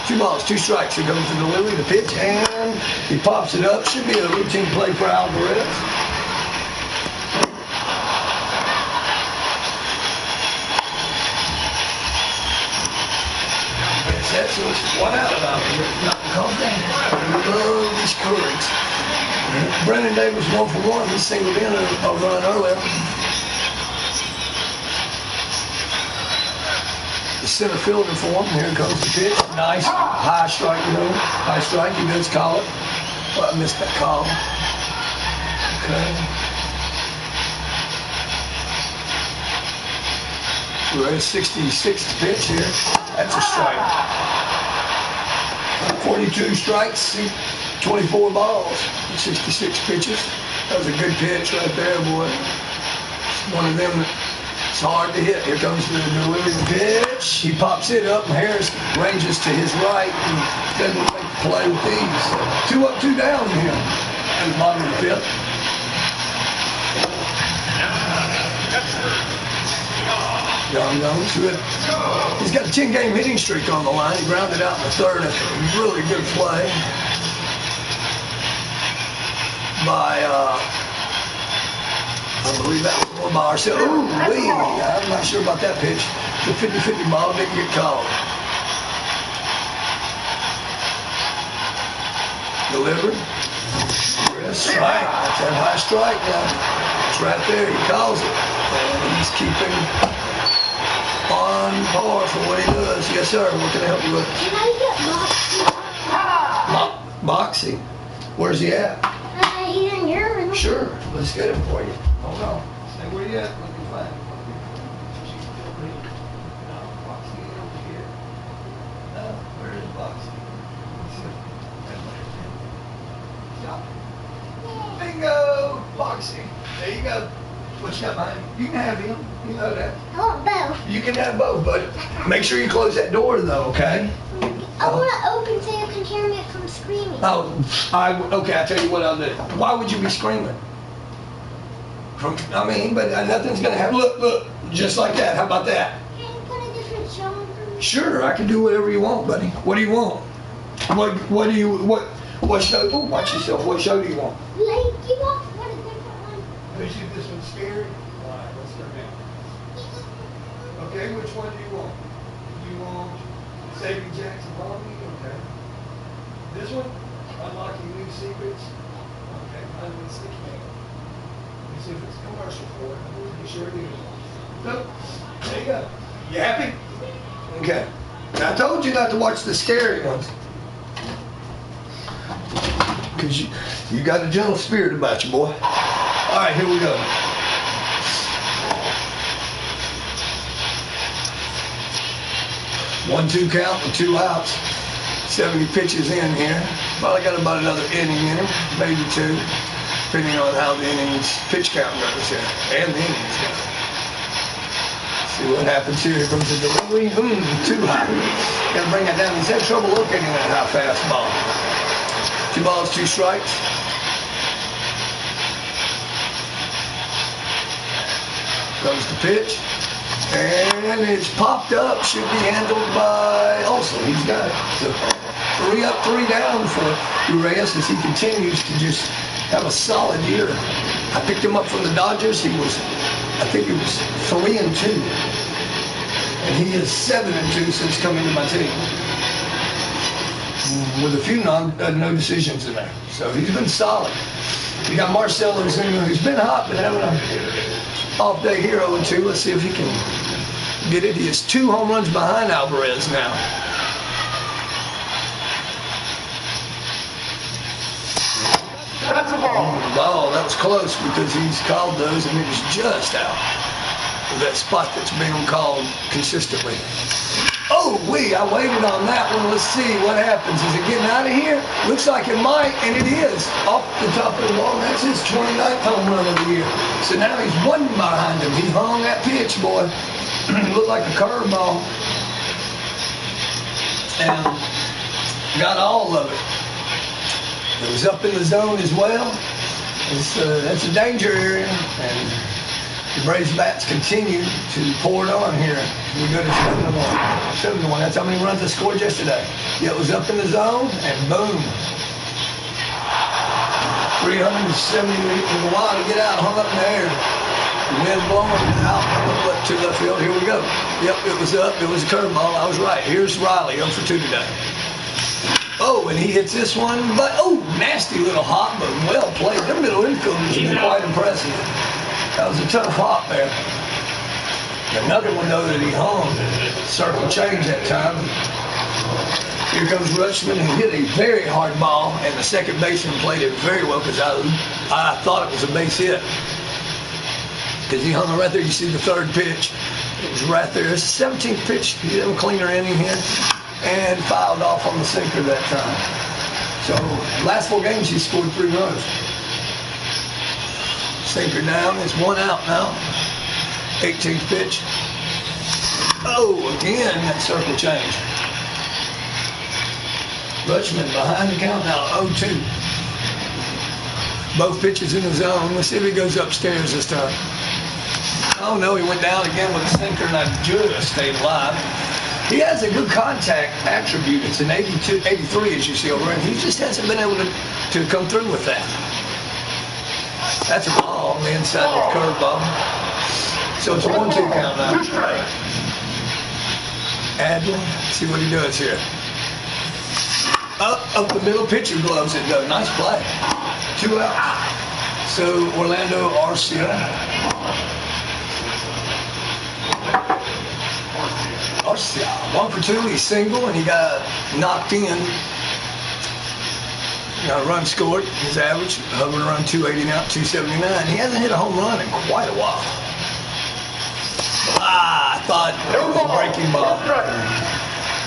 2 balls, 2 strikes. He goes to delivery, the pitch, and he pops it up. Should be a routine play for Alvarez. That's it. 1 out of Alvarez. Not confident. Love these Currys. Brennan Davis 1 for 1. He singled in a run earlier. The center fielder for him. Here comes the pitch. Nice high strike, high strike. He does call it. Well, I missed that call. Okay. We're at 66th pitch here. That's a strike. 42 strikes, 24 balls, 66 pitches. That was a good pitch right there, boy. It's one of them that's hard to hit. Here comes the delivery pitch. He pops it up, and Harris ranges to his right and doesn't make the play with these. 2 up, 2 down here at the bottom of the fifth. Young to it. He's got a 10-game hitting streak on the line. He grounded out in the third. A really good play by, I believe that was one by ourselves. Ooh, wee. I'm not sure about that pitch. The 50-50 ball didn't get called. Delivered. Strike. That's that high strike now. It's right there. He calls it. And he's keeping on par for what he does. Yes, sir. What can I help you with? Can I get Boxy? Where's he at? He's in your room. Sure. Let's get him for you. Hold on. Stay where you at. Let me find him. No, Boxy ain't over here. No, where is Boxy? Bingo! Boxy. There you go. What you got behind you? You can have him. You know that. I want both. You can have both, but make sure you close that door, though, okay? I want to open so you can hear me from screaming. Oh, okay, I'll tell you what I'll do. Why would you be screaming? But nothing's going to happen. Look, just like that. How about that? Can you put a different song for Sure, I can do whatever you want, buddy. What do you want? What show? Oh, watch yourself. What show do you want? Like, you want a different one? Let me see if this one's scary. All right, let's go down. Okay, which one do you want? You want Saving Jackson Bobby? Okay. This one? Unlocking New Secrets? Okay, I'm sticky. Let me see if it's commercial for it. You sure it is. Nope. There you go. You happy? Okay. I told you not to watch the scary ones. Because you got a gentle spirit about you, boy. All right, here we go. 1-2 count with 2 outs. 70 pitches in here. Probably got about another inning in him, maybe 2, depending on how the innings pitch count goes here, and the innings go. See what happens here. Here comes the delivery. Too high. Got to bring that down. He's had trouble locating that high fastball. 2 balls, 2 strikes. Comes the pitch. And it's popped up. Should be handled by Olsen. He's got it. So 3 up, 3 down for Urias as he continues to just have a solid year. I picked him up from the Dodgers. I think it was 3-2. And he is 7-2 since coming to my team. With a few no decisions in there. So he's been solid. We got Marcell Ozuna, who's been hot, but having an off day here 0-2. Let's see if he can get it. He is 2 home runs behind Alvarez now. That's a ball. Oh, that was close because he's called those and it was just out of that spot that's being called consistently. Oh, I waited on that one. Let's see what happens. Is it getting out of here? Looks like it might, and it is. Off the top of the ball. That's his 29th home run of the year. So now he's 1 behind him. He hung that pitch, boy. Looked like a curveball. And got all of it. It was up in the zone as well. That's a danger area. And the Braves bats continue to pour it on here. We go to 7-1. 7-1. That's how many runs I scored yesterday. Yeah, it was up in the zone, and boom. 370 in a while to get out, hung up in the air. The wind blowing out to left field. Here we go. Yep, it was up. It was a curveball. I was right. Here's Riley, 0 for 2 today. Oh, and he hits this one, but nasty little hop, but well played. Their middle infielders have been quite impressive. That was a tough hop there. Another one, though, that he hung. Circle change that time. Here comes Rutschman, who hit a very hard ball, and the second baseman played it very well because I thought it was a base hit. Because he hung it right there. You see the 3rd pitch. It was right there. It's the 17th pitch. He had a cleaner inning here. And fouled off on the sinker that time. So, last 4 games, he scored 3 runs. Sinker down. It's 1 out now. 18th pitch. Oh, again, that circle change. Rutschman behind the count now, 0-2. Both pitches in the zone. Let's see if he goes upstairs this time. Oh, no, he went down again with a sinker, and I just stayed alive. He has a good contact attribute. It's an 83 as you see over, and he just hasn't been able to come through with that. That's a ball on the inside of the curveball. So it's a 1-2 count now. Adler, see what he does here. Up the middle, pitcher gloves it though. Nice play. 2 outs. So Orlando Arcia. Arcia, 1 for 2. He's single and he got knocked in. Got a run scored. His average hovering around 280 now, 279. He hasn't hit a home run in quite a while. I thought it was a breaking ball.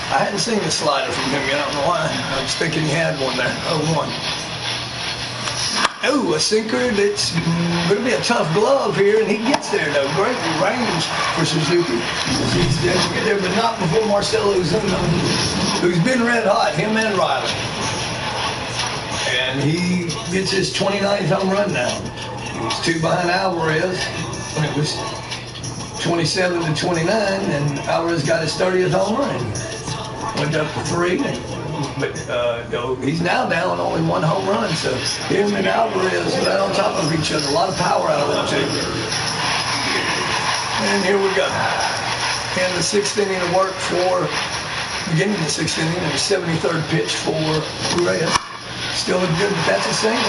I hadn't seen the slider from him yet. I don't know why. I was thinking he had one there. 0-1. Oh, a sinker that's going to be a tough glove here, and he gets there, though. Great range for Suzuki. He's there to get there, but not before Marcell Ozuna, who's been red hot, him and Riley. And he gets his 29th home run now. He's 2 behind Alvarez. It was 27-29, and Alvarez got his 30th home run. Went up to 3, but he's now down only 1 home run. So him and Alvarez right on top of each other. A lot of power out of them two. And here we go. In the 6th inning of work for beginning of the 6th inning, and the 73rd pitch for Reyes. Still a good. That's a single.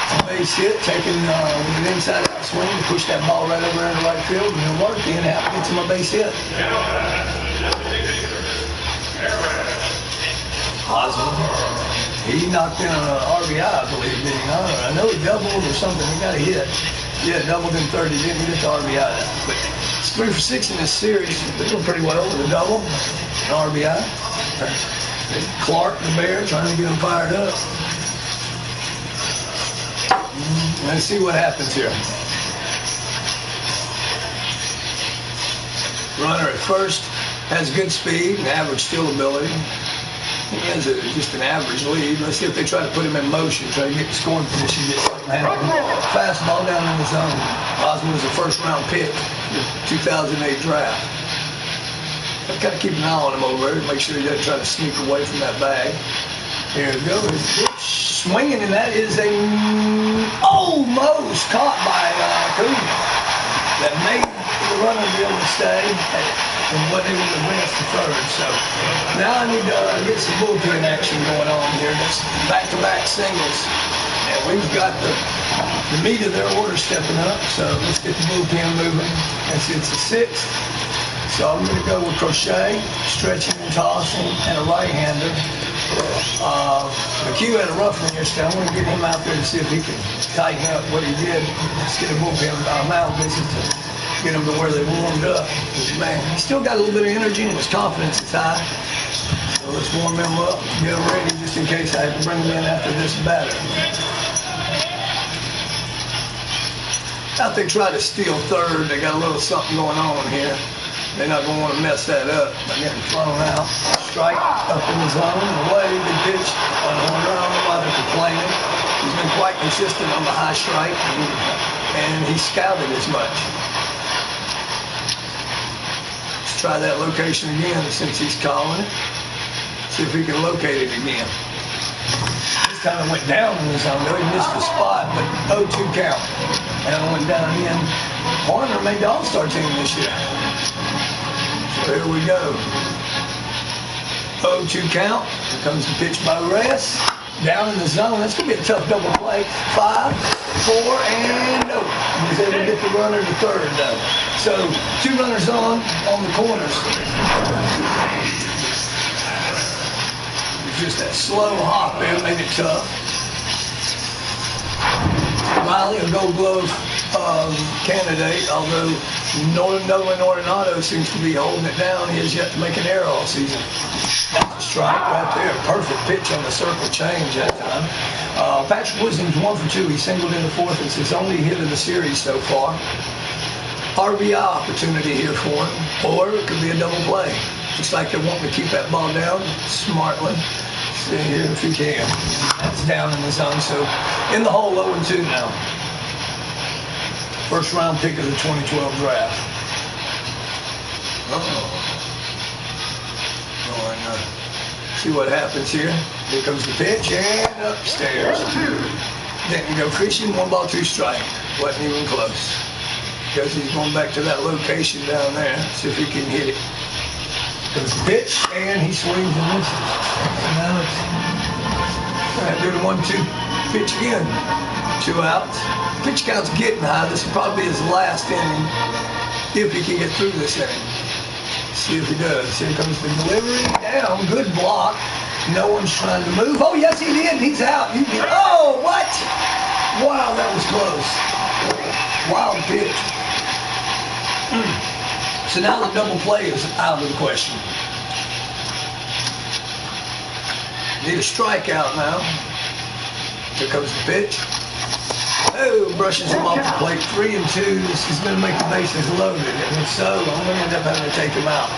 A base hit, taking with an inside-out swing to push that ball right over into right field, and it'll work. Ian Happ gets him a base hit. Osmond, he knocked in an RBI, I believe, did he not? I know he doubled or something. He got a hit. Yeah, doubled in 30. Didn't get the RBI. But it's 3 for 6 in this series. They're doing pretty well with a double, an RBI. Clark, the Bear, trying to get him fired up. Let's see what happens here. Runner at first has good speed and average steal ability. He has just an average lead. Let's see if they try to put him in motion, try to get the scoring position, get something happening. Fastball down in the zone. Osmond was a first-round pick in the 2008 draft. I've got to keep an eye on him over there, make sure he doesn't try to sneak away from that bag. Here we go. Swinging, and that is a almost caught by Coon. That made the runner be able to stay and what they would advance to third. So now I need to get some bullpen action going on here. That's back-to-back singles. And we've got the meat of their order stepping up. So let's get the bullpen moving. It's the 6th. So I'm going to go with Crochet, stretching and tossing, and a right-hander. McHugh had a rough one yesterday. I want to get him out there to see if he can tighten up what he did. Let's get a bullpen mound visit to get him to where they warmed up. Man, he still got a little bit of energy and his confidence is high. So let's warm him up, get him ready just in case I have to bring him in after this batter. Out they try to steal third. They got a little something going on here. They're not going to want to mess that up by getting thrown out. Strike up in the zone, away, big pitch. I don't know why they're complaining. He's been quite consistent on the high strike, and he scouted as much. Let's try that location again since he's calling it. See if he can locate it again. This time it went down in the zone, though. He missed the spot, but 0-2 count. And it went down in. Horner made the All-Star team this year. So here we go. 0-2 count. Here comes the pitch by Reyes. Down in the zone. That's going to be a tough double play. 5, 4, and no. He's able to get the runner to third, though. So 2 runners on the corners. Just that slow hop there made it tough. Miley, a Gold Glove candidate, although Nolan Arenado seems to be holding it down. He has yet to make an error all season. That's a strike right there. Perfect pitch on the circle change that time. Patrick Wisdom's 1 for 2. He singled in the 4th. It's his only hit of the series so far. RBI opportunity here for him, or it could be a double play. Looks like they're wanting to keep that ball down smartly. See here if you can. That's down in the zone. So in the hole, 0-2 now. First round pick of the 2012 draft. See what happens here. Here comes the pitch and upstairs. Didn't go fishing. 1 ball, 2 strike. Wasn't even close. Because he's going back to that location down there. See if he can hit it. Comes the pitch, and he swings and misses. So now it's do the 1-2 pitch again. 2 outs. Pitch count's getting high. This will probably be his last inning if he can get through this inning. See if he does. Here comes the delivery. Down. Good block. No one's trying to move. Oh, yes, he did. He's out. Oh, what? Wow, that was close. Wild pitch. So now the double play is out of the question. Need a strikeout now. Here comes the pitch. Oh, brushes him off the plate. 3-2. This is going to make the bases loaded. And if so, I'm going to end up having to take him out.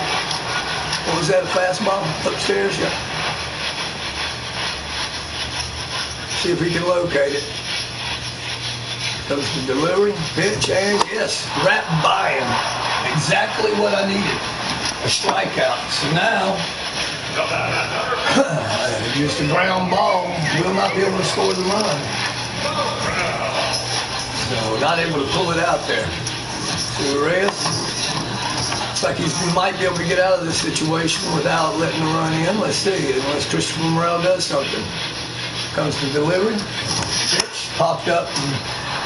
What was that, a fastball upstairs? Yeah. See if he can locate it. Comes the delivery, pitch, and yes, wrapped by him. Exactly what I needed. A strikeout. So now, just a ground ball. Will not be able to score the run. So not able to pull it out there. So Reyes, looks like he might be able to get out of this situation without letting the run in. Let's see, unless Christopher Morel does something. Comes to delivery. Pitch popped up.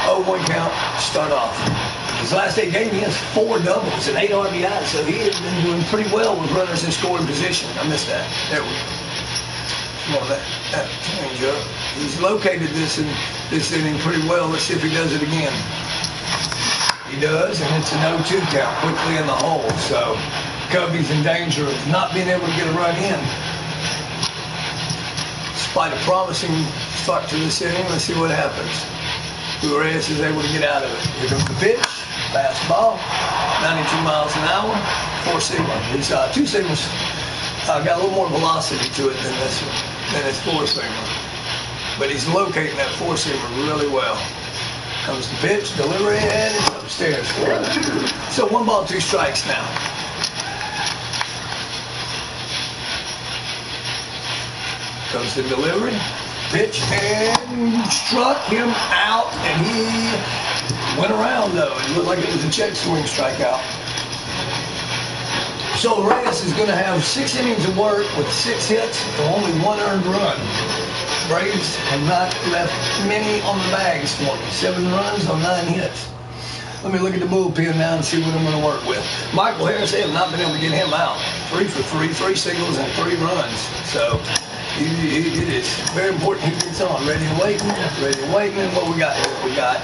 0-1 count. Start off. His last 8 games, he has 4 doubles and 8 RBIs, so he has been doing pretty well with runners in scoring position. I missed that. There we go. Come on, that change up. He's located this inning pretty well. Let's see if he does it again. He does, and it's an 0-2 count quickly in the hole. So Cubby's in danger of not being able to get a run in. Despite a promising start to this inning, let's see what happens. Reyes is able to get out of it. Here comes the pitch. Fastball. 92 miles an hour. 4-seamer. His 2-seamers got a little more velocity to it than this one, than his 4-seamer. But he's locating that 4-seamer really well. Comes the pitch, delivery, and it's upstairs. So 1 ball, 2 strikes now. Comes the delivery. Pitch and struck him out, and he went around though. It looked like it was a check swing strikeout. So Reyes is going to have 6 innings of work with 6 hits and only 1 earned run. Braves have not left many on the bags for me. 7 runs on 9 hits. Let me look at the bullpen now and see what I'm going to work with. Michael Harris, they have not been able to get him out. 3 for 3, 3 singles and 3 runs. So it is very important he gets on. Ready and waiting. And what we got here? We got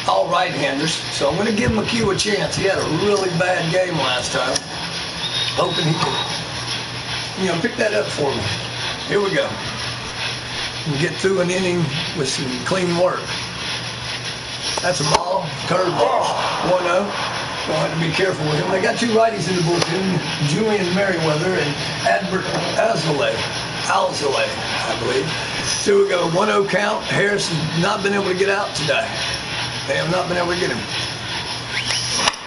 all right-handers. So I'm going to give McHugh a chance. He had a really bad game last time. Hoping he can, pick that up for me. Here we go. And get through an inning with some clean work. That's a ball. Curveball. 1-0. Going to have to be careful with him. They got 2 righties in the bullpen, Julian Merriweather and Adbert Alzolay, I believe. So we go 1-0 count. Harris has not been able to get out today. They have not been able to get him.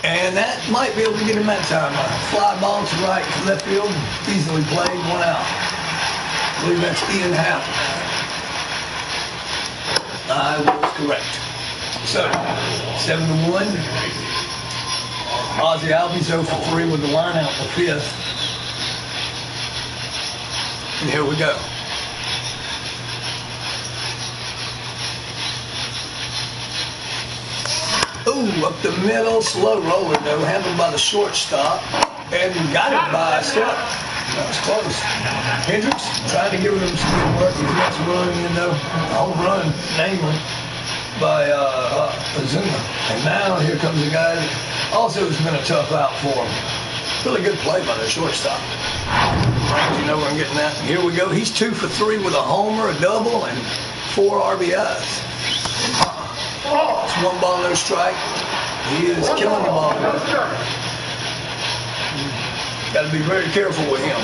And that might be able to get him that time. Fly ball to right, left field, easily played, 1 out. I believe that's Ian Happ. I was correct. So, 7-1. Ozzie Albies 0 for 3 with the line out in the 5th. And here we go. Ooh, up the middle, slow roller though, handled by the shortstop, and got it by a step. That was close. Hendricks trying to give him some good work. His next run, home run, namely, by Ozuna. And now here comes a guy that also has been a tough out for him. Really good play by the shortstop. You know where I'm getting that. Here we go. He's 2 for 3 with a homer, a double, and 4 RBIs. It's 1 ball, no strike. He is killing the ball. Got to be very careful with him.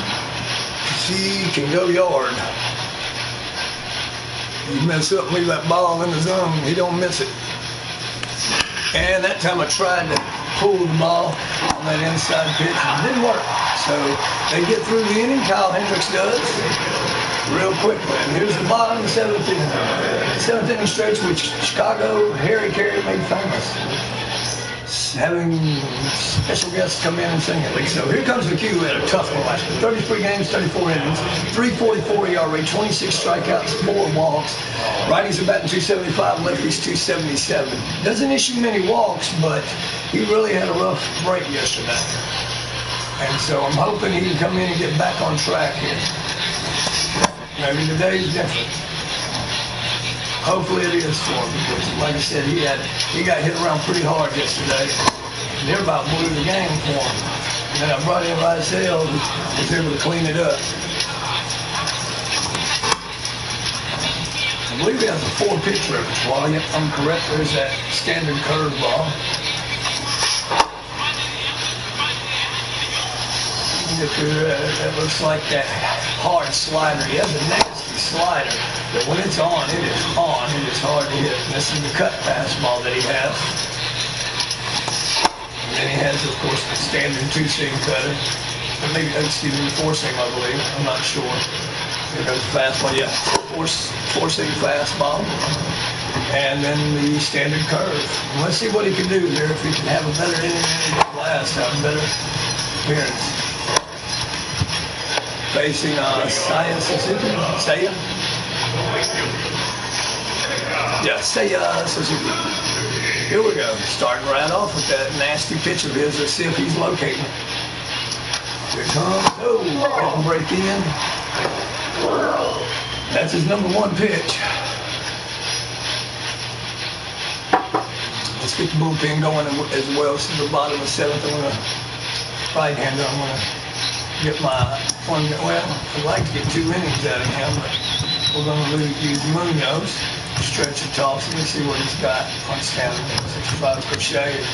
He can go yard. You mess up and leave that ball in the zone, he don't miss it. And that time I tried to pull the ball on that inside pitch. It didn't work. So they get through the inning. Kyle Hendricks does real quickly. And here's the bottom of the 7th inning. 7th inning stretch, which Chicago, Harry Carey made famous. Having special guests come in and sing it. So here comes McHugh at a tough one last year. 33 games, 34 innings, 3.44 ERA, 26 strikeouts, 4 walks. Righties are batting 275, lefties 277. Doesn't issue many walks, but he really had a rough break yesterday. And so I'm hoping he can come in and get back on track here. Maybe today's different. Hopefully it is for him, because like I said, he got hit around pretty hard yesterday. And they're about blew the game for him. And then I brought in Rysel, who was able to clean it up. I believe he has a 4-pitch repertoire. If I'm correct, there's that standard curveball. That looks like that hard slider. He has a nasty slider, but when it's on, it is on. It is hard to hit. And this is the cut fastball that he has. And he has, of course, the standard 2-seam cutter. Or maybe, excuse me, 4-seam, I believe. I'm not sure. Here goes the fastball. Yeah, 4-seam fastball. And then the standard curve. And let's see what he can do here. If he can have a better inning blast, have a better appearance. Facing Saya Suzuki. Saya? Yeah, Saya Suzuki. Here we go. Starting right off with that nasty pitch of his. Let's see if he's locating. Here it comes. Oh, getting break in. That's his number 1 pitch. Let's get the bullpen going as well. So the bottom of 7th, I'm going to right-hander. I'm going to get my one. Well, I'd like to get 2 innings out of him, but we're going to use Munoz. Stretch the toss. Let's see what he's got on standard. 65 crochet at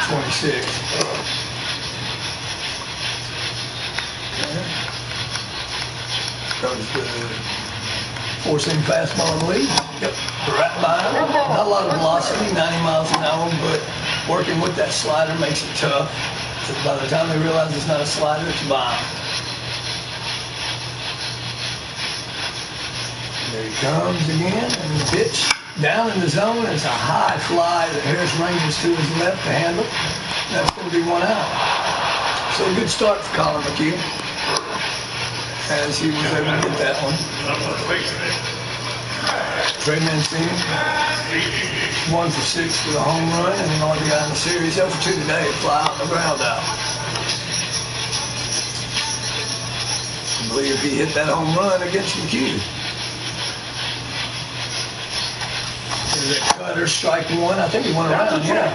26. Goes the 4-seam fastball, I believe. Yep, right by him. Not a lot of velocity, 90 miles an hour, but working with that slider makes it tough. So by the time they realize it's not a slider, it's a bomb. There he comes again, and the pitch down in the zone. It's a high fly that Harris ranges to his left to handle. That's going to be 1 out. So a good start for Colin McHugh, as he was able to get that one. Trey Mancini, 1 for 6 with a home run, and an RBI in the series. 0 for 2 today, fly out the ground out. I believe he hit that home run against McHugh. There's that cutter, strike 1. I think he went around, yeah.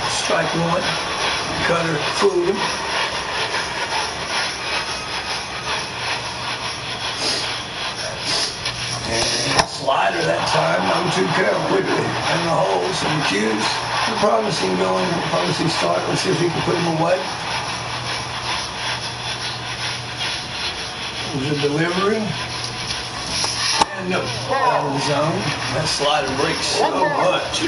Strike 1. Cutter fooled him. And slider that time, 0-2 count quickly in the hole. So McHugh's promising start. Let's see if he can put him away. There's a delivery. And no, out of the zone. That slider breaks so much.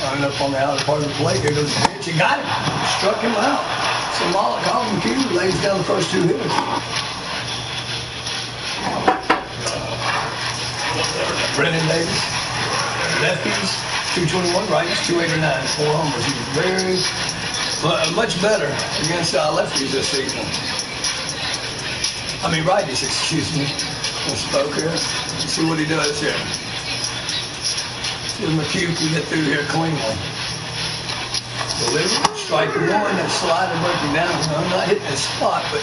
Running up on the outer part of the plate. Here goes the pitch. He got him. Struck him out. So Colin McHugh lays down the first 2 hitters. Brennan Davis, lefties, 221, righties, 289, 4 homers. He was very much better against lefties this season. I mean righties, excuse me. I spoke here. Let's see what he does here. See if McHugh can get through here cleanly. Delivery, strike 1, that slider breaking down. I'm not hitting his spot, but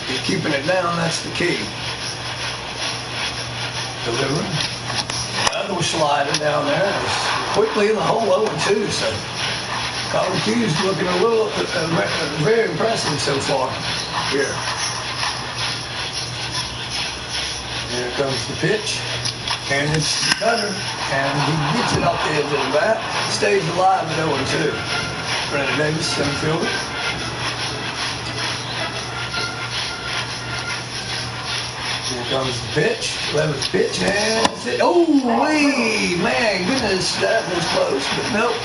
he's keeping it down, that's the key. Delivery. Another slider down there. Quickly in the hole, 0-2. So Colin McHugh's looking a little, very impressive so far here. Here comes the pitch. And it's the cutter. And he gets it off the edge of the bat. Stays alive at 0-2. Brennan Davis, center fielder. Here comes the pitch, 11th pitch, and it's it. Oh, wait, man, goodness, that was close, but nope.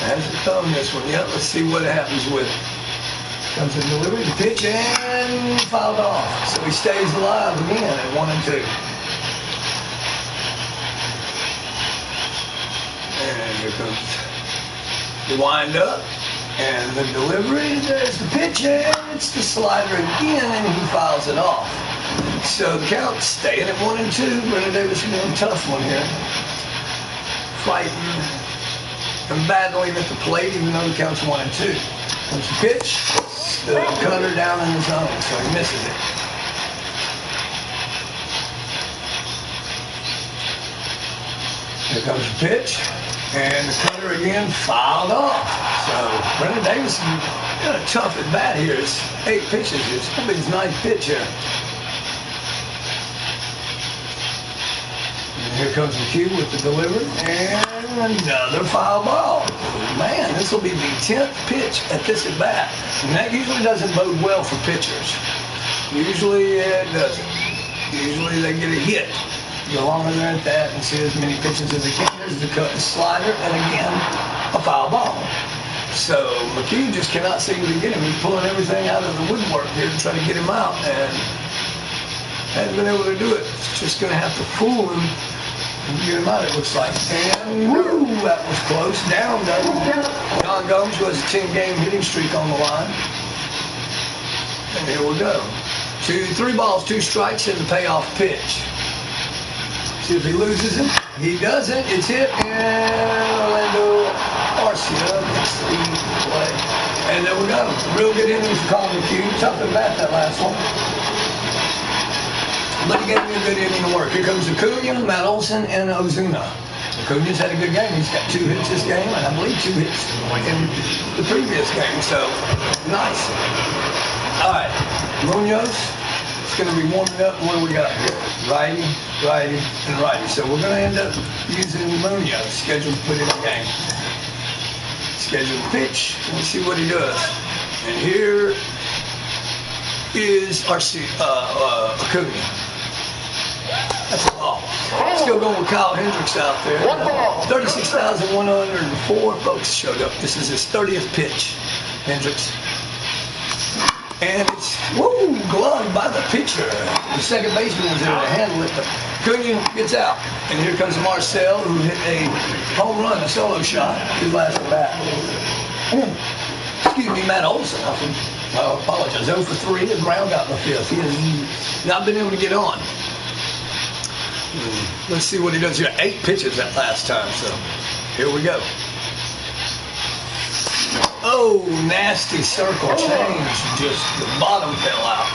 Hasn't thrown this one yet. Let's see what happens with it. Comes in delivery, the pitch, and fouled off. So he stays alive again at 1-2. And here comes the wind-up. And the delivery, there's the pitch, and it's the slider again, and he fouls it off. So the count's staying at 1-2. Brennan Davis is a tough one here. Fighting and battling at the plate, even though the count's 1-2. Comes the pitch, the cutter down in the zone, so he misses it. Here comes the pitch. And the cutter again fouled off. So Brennan Davis got a tough at bat here. It's 8 pitches. It's going to be his 9th pitch here. And here comes McHugh with the delivery. And another foul ball. Man, this will be the 10th pitch at this at bat. And that usually doesn't bode well for pitchers. Usually it doesn't. Usually they get a hit. go longer than that and see as many pitches as he can. There's the cut and slider, and again, a foul ball. So McHugh just cannot seem to get him. He's pulling everything out of the woodwork here to try to get him out, and hasn't been able to do it. Just going to have to fool him and get him out, it looks like. And woo, that was close. Down goes John Gomes, who has a 10-game hitting streak on the line. And here we go. 3 balls, 2 strikes, and the payoff pitch. See if he loses him. He doesn't. It's hit, and Orlando Arcia gets the play. And there we go. Real good inning for Colin McHugh. Tough at bat that last one. But he gave me a good inning to work. Here comes Acuna, Matt Olson, and Ozuna. Acuna's had a good game. He's got 2 hits this game, and I believe 2 hits in the previous game. So, nice. All right, Munoz is going to be warming up. What do we got here? Righty, righty, and righty. So we're going to end up using Munoz, scheduled to put in the game. Scheduled to pitch. Let's see what he does. And here is Acuna. That's a ball. Still going with Kyle Hendricks out there. 36,104 folks showed up. This is his 30th pitch, Hendricks. And it's, woo, gloved by the pitcher. The second baseman was there to handle it, but Acuna gets out. And here comes Marcel, who hit a home run, a solo shot, his last at bat. Excuse me, Matt Olson. I apologize. 0 for 3, a ground out in the 5th. He has not been able to get on. Let's see what he does here. 8 pitches that last time, so here we go. Oh, nasty circle change. Just the bottom fell out.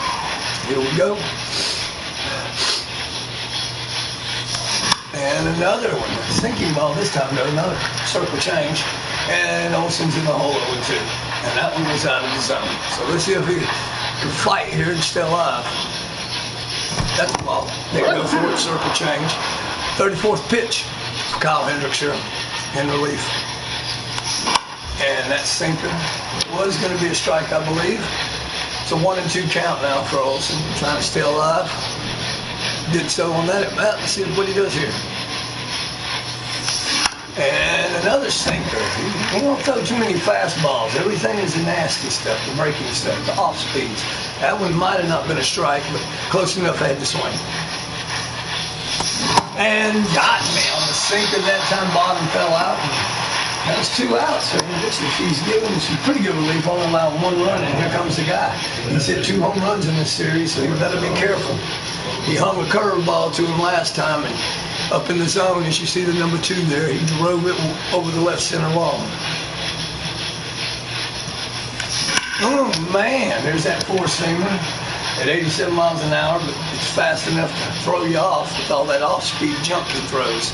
Here we go. And another one. Sinking ball this time, though. Another circle change. And Olson's in the hole 0-2. And that one was out of the zone. So let's see if he can fight here and stay alive. That's the ball. They go for it. Circle change. 34th pitch for Kyle Hendricks here in relief. And that sinker was going to be a strike, I believe. It's a 1-2 count now for Olson, trying to stay alive. Did so on that at bat. Let's see what he does here. And another sinker. He don't throw too many fastballs. Everything is the nasty stuff, the breaking stuff, the off speeds. That one might have not been a strike, but close enough I had to swing. And got me on the sinker that time. Bottom fell out. That was 2 outs. So he's giving some pretty good relief, only allowing 1 run, and here comes the guy. He's hit 2 home runs in this series, so he better be careful. He hung a curveball to him last time, and up in the zone, as you see the number 2 there, he drove it over the left center wall. Oh man, there's that 4-seamer at 87 miles an hour, but it's fast enough to throw you off with all that off-speed jump he throws.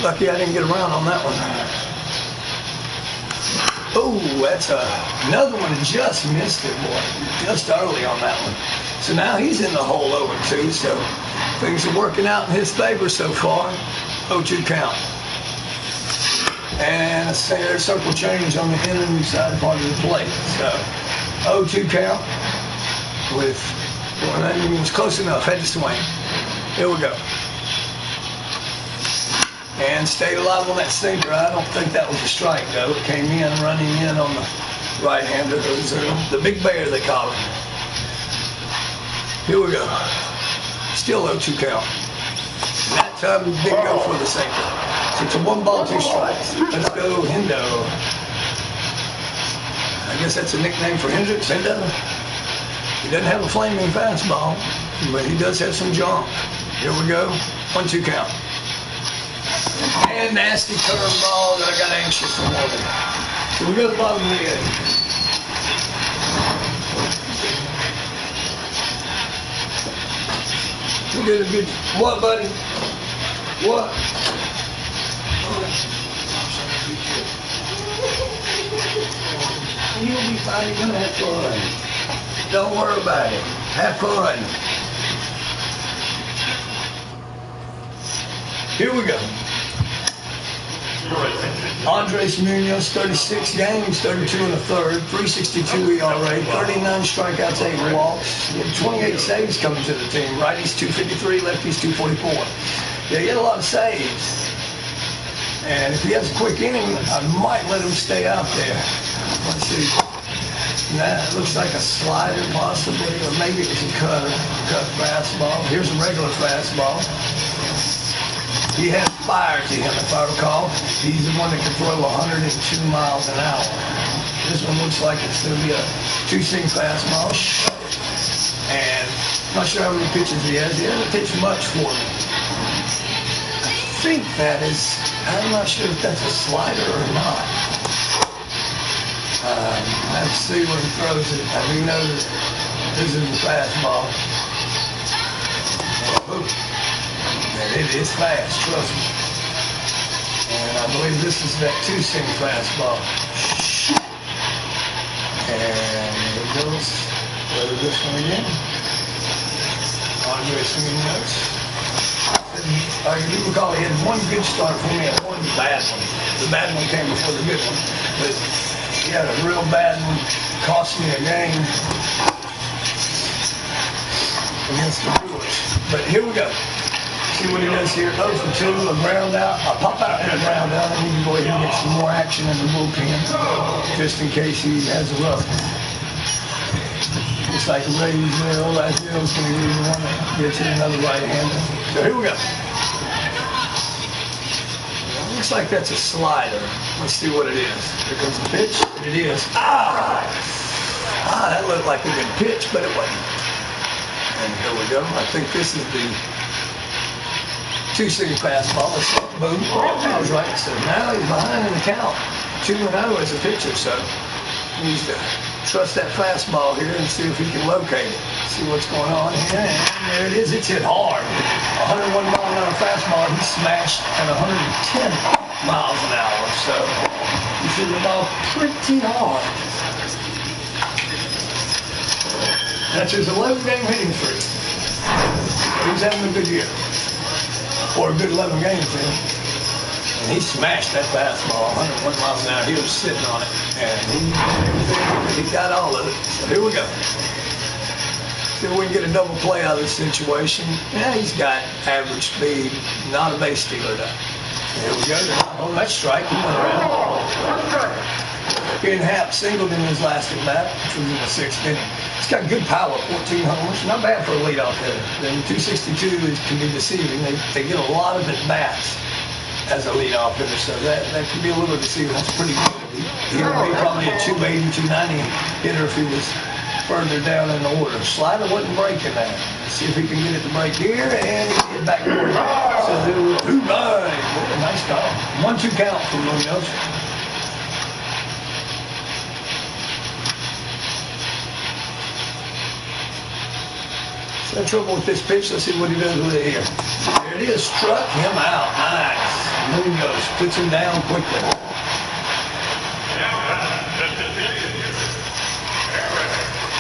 Lucky I didn't get around on that one. Oh, that's another one. Just missed it, boy. Just early on that one. So now he's in the hole 0-2, so things are working out in his favor so far. 0-2 count. And a circle change on the enemy side part of the plate. So 0-2 count with, well, that was close enough. Had to swing. Here we go. And stayed alive on that sinker. I don't think that was a strike, though. It came in, running in on the right-hander. The big bear, they call him. Here we go. Still 0-2 count. And that time, he didn't go for the sinker. So it's a 1 ball, 2 strikes. Let's go, Hendo. I guess that's a nickname for Hendricks, Hendo. He doesn't have a flaming fastball, but he does have some jump. Here we go. 1-2 count. And nasty curveball that I got anxious for more. So we go to the bottom of the 8th. We did a good. What, buddy? What? You'll be fine. You're gonna have fun. Don't worry about it. Have fun. Here we go. Andres Munoz, 36 games, 32 and a third, 3.62 ERA, 39 strikeouts, 8 walks. He had 28 saves coming to the team. Righties 253, lefties 244. They get a lot of saves. And if he has a quick inning, I might let him stay out there. Let's see. That looks like a slider possibly, or maybe it's a cut fastball. Here's a regular fastball. He has fire to him, if I recall. He's the one that can throw 102 miles an hour. This one looks like it's going to be a two-seam fastball. And I'm not sure how many pitches he has. He hasn't pitched much for me. I think that is, I'm not sure if that's a slider or not. Let's see where he throws it. I do know that this is the fastball. And it is fast, trust me. And I believe this is that two-seam fastball. And it goes. Go to this one again. Andre swinging notes. I do recall he had one good start for me and one bad one. The bad one came before the good one. But he had a real bad one, cost me a game against the Brewers. But here we go. See what he does here. Goes for two, a ground out, a pop out and a ground out. And he can go ahead and get some more action in the bullpen, just in case he has a rough one. Looks like Ray's there. Old Azrael's going to be the one that gets it, another right-hander. So here we go. Looks like that's a slider. Let's see what it is. Here comes the pitch. It is. That looked like a good pitch, but it wasn't. And here we go. I think this is the two-seam fastball. Let's see. Boom. I was right. So now he's behind in the count. 2-0 as a pitcher. So he needs to trust that fastball here and see if he can locate it. See what's going on here. And there it is. It's hit hard. 101 mile an hour fastball. He smashed at 110 miles an hour. So he's hitting the ball pretty hard. That's his 11-game hitting streak. He's having a good year. Or a good 11 games in. And he smashed that fastball 101 miles an hour. He was sitting on it. And he got all of it. So here we go. See if we can get a double play out of this situation. Yeah, he's got average speed. Not a base stealer though. Here we go. Oh, that's strike. He went around. Ian Happ singled in his last at bat, which was in the 6th inning. He's got good power, 14 homers. Not bad for a leadoff hitter. Then 262 can be deceiving. They get a lot of at-bats as a leadoff hitter, so that could be a little deceiving. That's pretty good. He would be probably a 280, 290 hitter if he was further down in the order. Slider wasn't breaking that. Let's see if he can get it to break here, and he get back to work. So nice call. 1-2 count from Munoz. No trouble with this pitch. Let's see what he does with it here. There it is. Struck him out. Nice. Munoz puts him down quickly.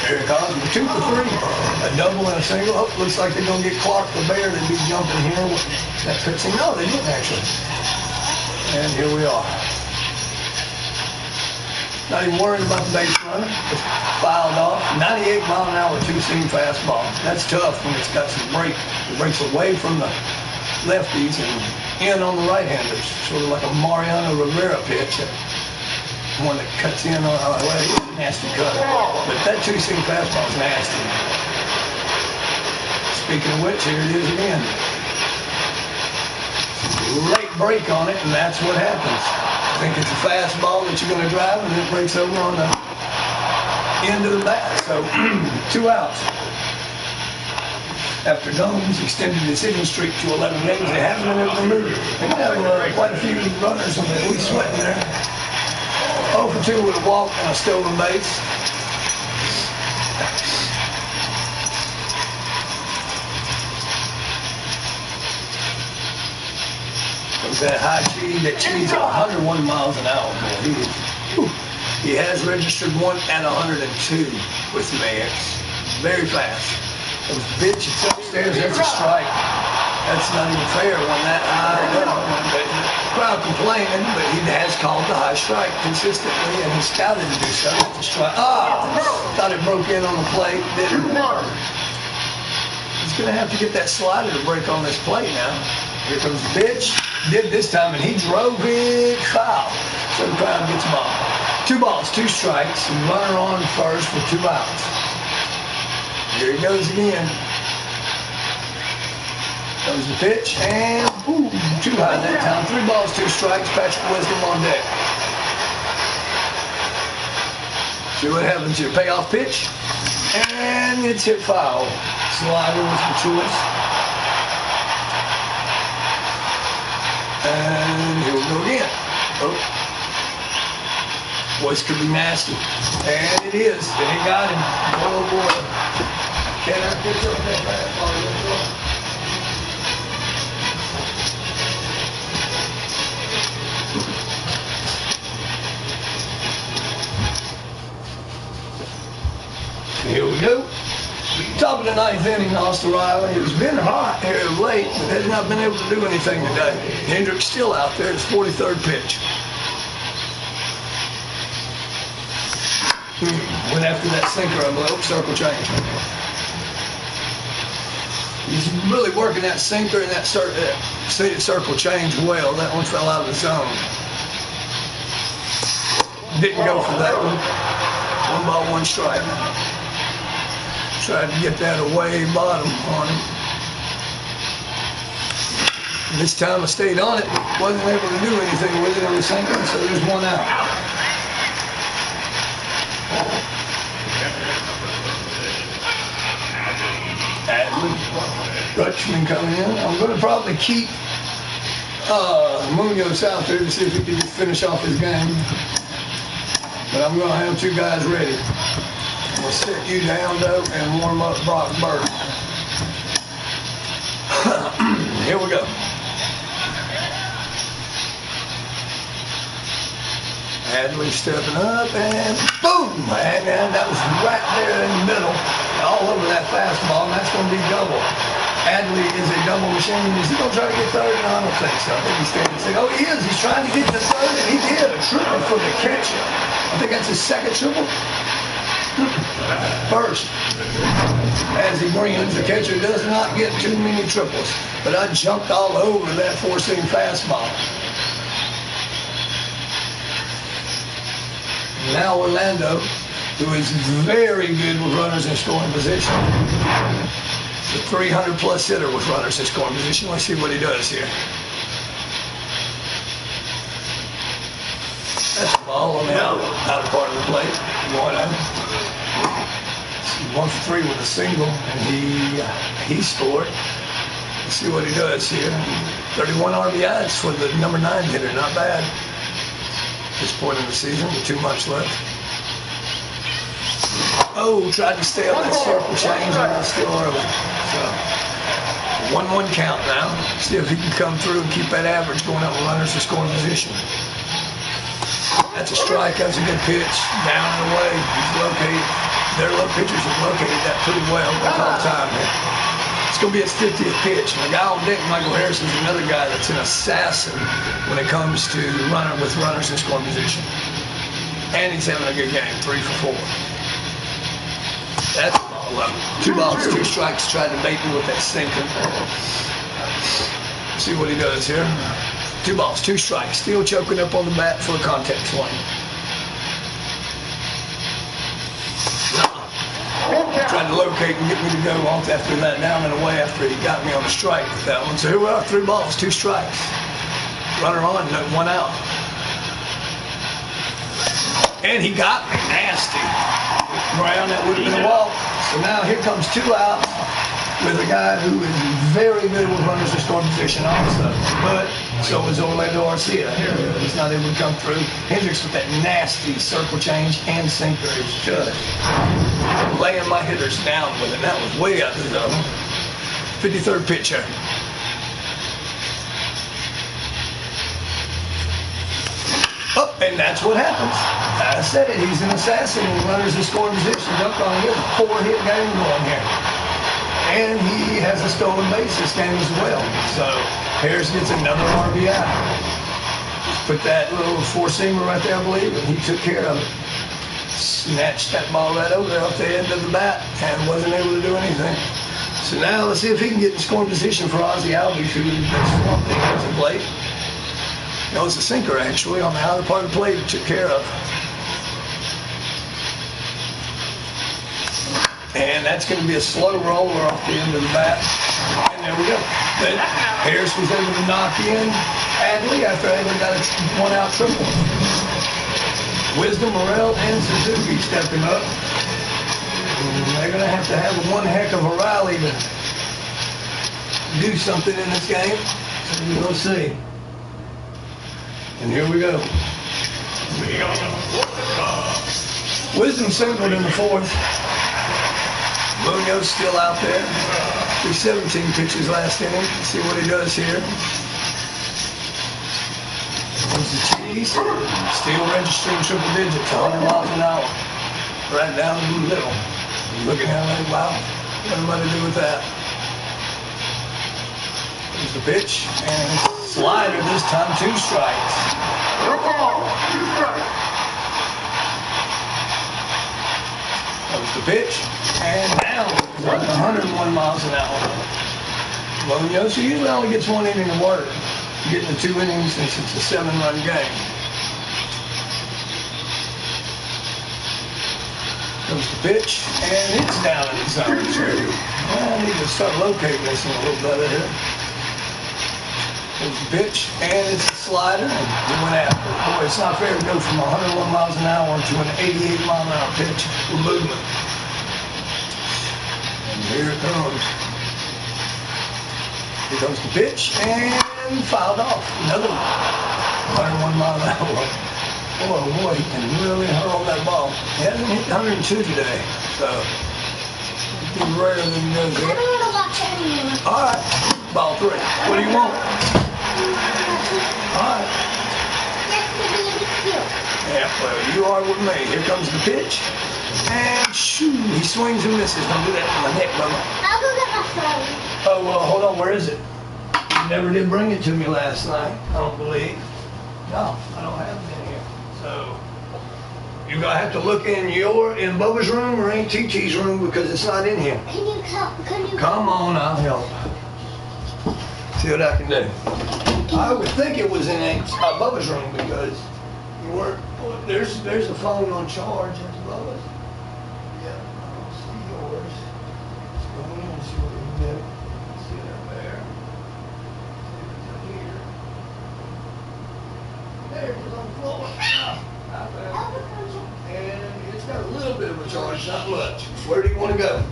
Here it comes. 2 for 3. A double and a single. Oh, looks like they're going to get Clark the Bear to be jumping here. That pitching. No, they didn't actually. And here we are. Not even worried about the base runner. It's fouled off. 98 mile an hour two-seam fastball. That's tough when it's got some break. It breaks away from the lefties and in on the right-handers. Sort of like a Mariano Rivera pitch. One that cuts in on a nasty cut. But that two-seam fastball is nasty. Speaking of which, here it is again. Late break on it, and that's what happens. I think it's a fastball that you're going to drive, and it breaks over on the end of the bat. So 2 outs. After Gomes extended his hitting streak to 11 games, they haven't been able to move it. They have quite a few runners on the least sweating there. 0 for 2 with a walk and a stolen base. That high speed, that speed's 101 miles an hour. He has registered one at 102 with me. It's very fast. It was a pitch, it's upstairs, that's a strike. That's not even fair when that high. The crowd complaining, but he has called the high strike consistently, and he scouted to do so. That's a strike. Thought it broke in on the plate. Didn't. He's going to have to get that slider to break on this plate now. Here comes the pitch. Did this time, and he drove it foul. So the crowd gets a ball. 2 balls, 2 strikes, and runner on first with 2 outs. Here he goes again. Comes the pitch, and ooh, too high that time. 3 balls, 2 strikes. Patrick Wisdom on deck. See what happens here. Payoff pitch, and it's hit foul. Slider was the choice. And here we go again. Oh. Voice could be nasty. And it is. And he got him. Oh boy. Can I get you on that fastball? Here we go. Top of the 9th inning, Austin Riley. It's been hot here of late, but has not been able to do anything today. Hendrick's still out there. It's 43rd pitch. Went after that sinker, I believe. Circle change. He's really working that sinker and that circle change well. That one fell out of the zone. Didn't go for that one. 1 ball, 1 strike. Tried to get that away bottom on him. This time I stayed on it. Wasn't able to do anything with it on the sinker, so there's 1 out. Adley, Rutschman coming in. I'm going to probably keep Munoz out there to see if he can finish off his game. But I'm going to have 2 guys ready. I'm going to sit you down, though, and warm up Brock Burke. Here we go. Adley stepping up, and boom! And that was right there in the middle, all over that fastball, and that's going to be double. Adley is a double machine. Is he going to try to get third? No, I don't think so. I think he's standing and saying, oh, he is. He's trying to get to third, and he did. A triple for the catcher. I think that's his 2nd triple. First, as he brings, the catcher does not get too many triples, but I jumped all over that 4-seam fastball. Now Orlando, who is very good with runners in scoring position. The 300-plus hitter with runners in scoring position. Let's see what he does here. That's the ball on the outer part of the plate. 1 for 3 with a single, and he scored. Let's see what he does here. 31 RBIs for the number 9 hitter. Not bad. This point in the season with 2 months left. Oh, tried to stay on that circle change, and it's still early. So 1-1 count now. See if he can come through and keep that average going up with runners in scoring position. That's a strike. That's a good pitch. Down and away. He's located. Their pitchers have located that pretty well. They call time here. It's going to be his 50th pitch. And the guy on deck, Michael Harrison, is another guy that's an assassin when it comes to runners in scoring position. And he's having a good game, 3 for 4. That's a ball up. 2 balls, 2 strikes. Tried to bait me with that sinker. See what he does here. 2 balls, 2 strikes. Still choking up on the bat for a contact swing. Tried to locate and get me to go off after that down and away after he got me on the strike with that one. So here we are, 3 balls, 2 strikes. Runner on, 1 out. And he got me nasty. Brown, that would have been a walk. So now here comes 2 outs with a guy who is very good with runners in scoring position also. But so is Orlando Arcia. Here he's not able to come through. Hendricks with that nasty circle change and sinker is just laying my hitters down with it. That was way out of the zone. 53rd pitch here. Oh, and that's what happens. I said it. He's an assassin with runners in scoring position. Duck on him. 4-hit game going here. And he has a stolen base this game as well. So Harris gets another RBI. Just put that little 4-seamer right there, I believe, and he took care of it. Snatched that ball right over there off the end of the bat and wasn't able to do anything. So now let's see if he can get in scoring position for Ozzy Albies, who makes one thing at the plate. No, it's a sinker actually on the outer part of the plate he took care of. And that's going to be a slow roller off the end of the bat. And there we go. But Harris was able to knock in Adley after Adley got a one-out triple. Wisdom, Morrell, and Suzuki stepping up. And they're going to have one heck of a rally to do something in this game. So we'll see. And here we go. Wisdom singled in the fourth. Munoz still out there. Threw 17 pitches last inning. Let's see what he does here. Comes the cheese. Still registering triple digits, 100 miles an hour. Right down in the middle. Looking at it, wow. What am I to do with that? Here's the pitch. And slider this time, 2 strikes. No ball. 2 strikes. That was the pitch. And down, 101 miles an hour. Munoz, who usually only gets 1 inning of work, getting the 2 innings since it's a 7-run game. Comes the pitch, and it's down in the zone. Well, I need to start locating this one a little better here. Comes the pitch, and it's a slider, and he went after it. Boy, it's not fair to go from 101 miles an hour to an 88-mile-an-hour pitch with movement. Here it comes. Here comes the pitch, and fouled off. Another 101 mile an hour. Boy, he can really hurl that ball. He hasn't hit 102 today, so it'd be rare than he does I it. don't want to watch it anymore. All right, ball 3. What do you want? All right. Yes, to be in the field. Yeah, well, you are with me. Here comes the pitch. And shoo, he swings and misses. Don't do that to my neck, brother. I'll go get my phone. Oh, well, hold on. Where is it? You never did bring it to me last night, I don't believe. No, I don't have it in here. So, you're going to have to look in Bubba's room or in TT's room because it's not in here. Can you come? Come on, I'll help. See what I can do. I would think it was in Bubba's room because you weren't. There's a phone on charge at Bubba's. Yeah, I don't see yours. Let's go in and see what we can do. See it up there. See if it's up here. There it is on the floor. Out there. And it's got a little bit of a charge, not much. Where do you want to go?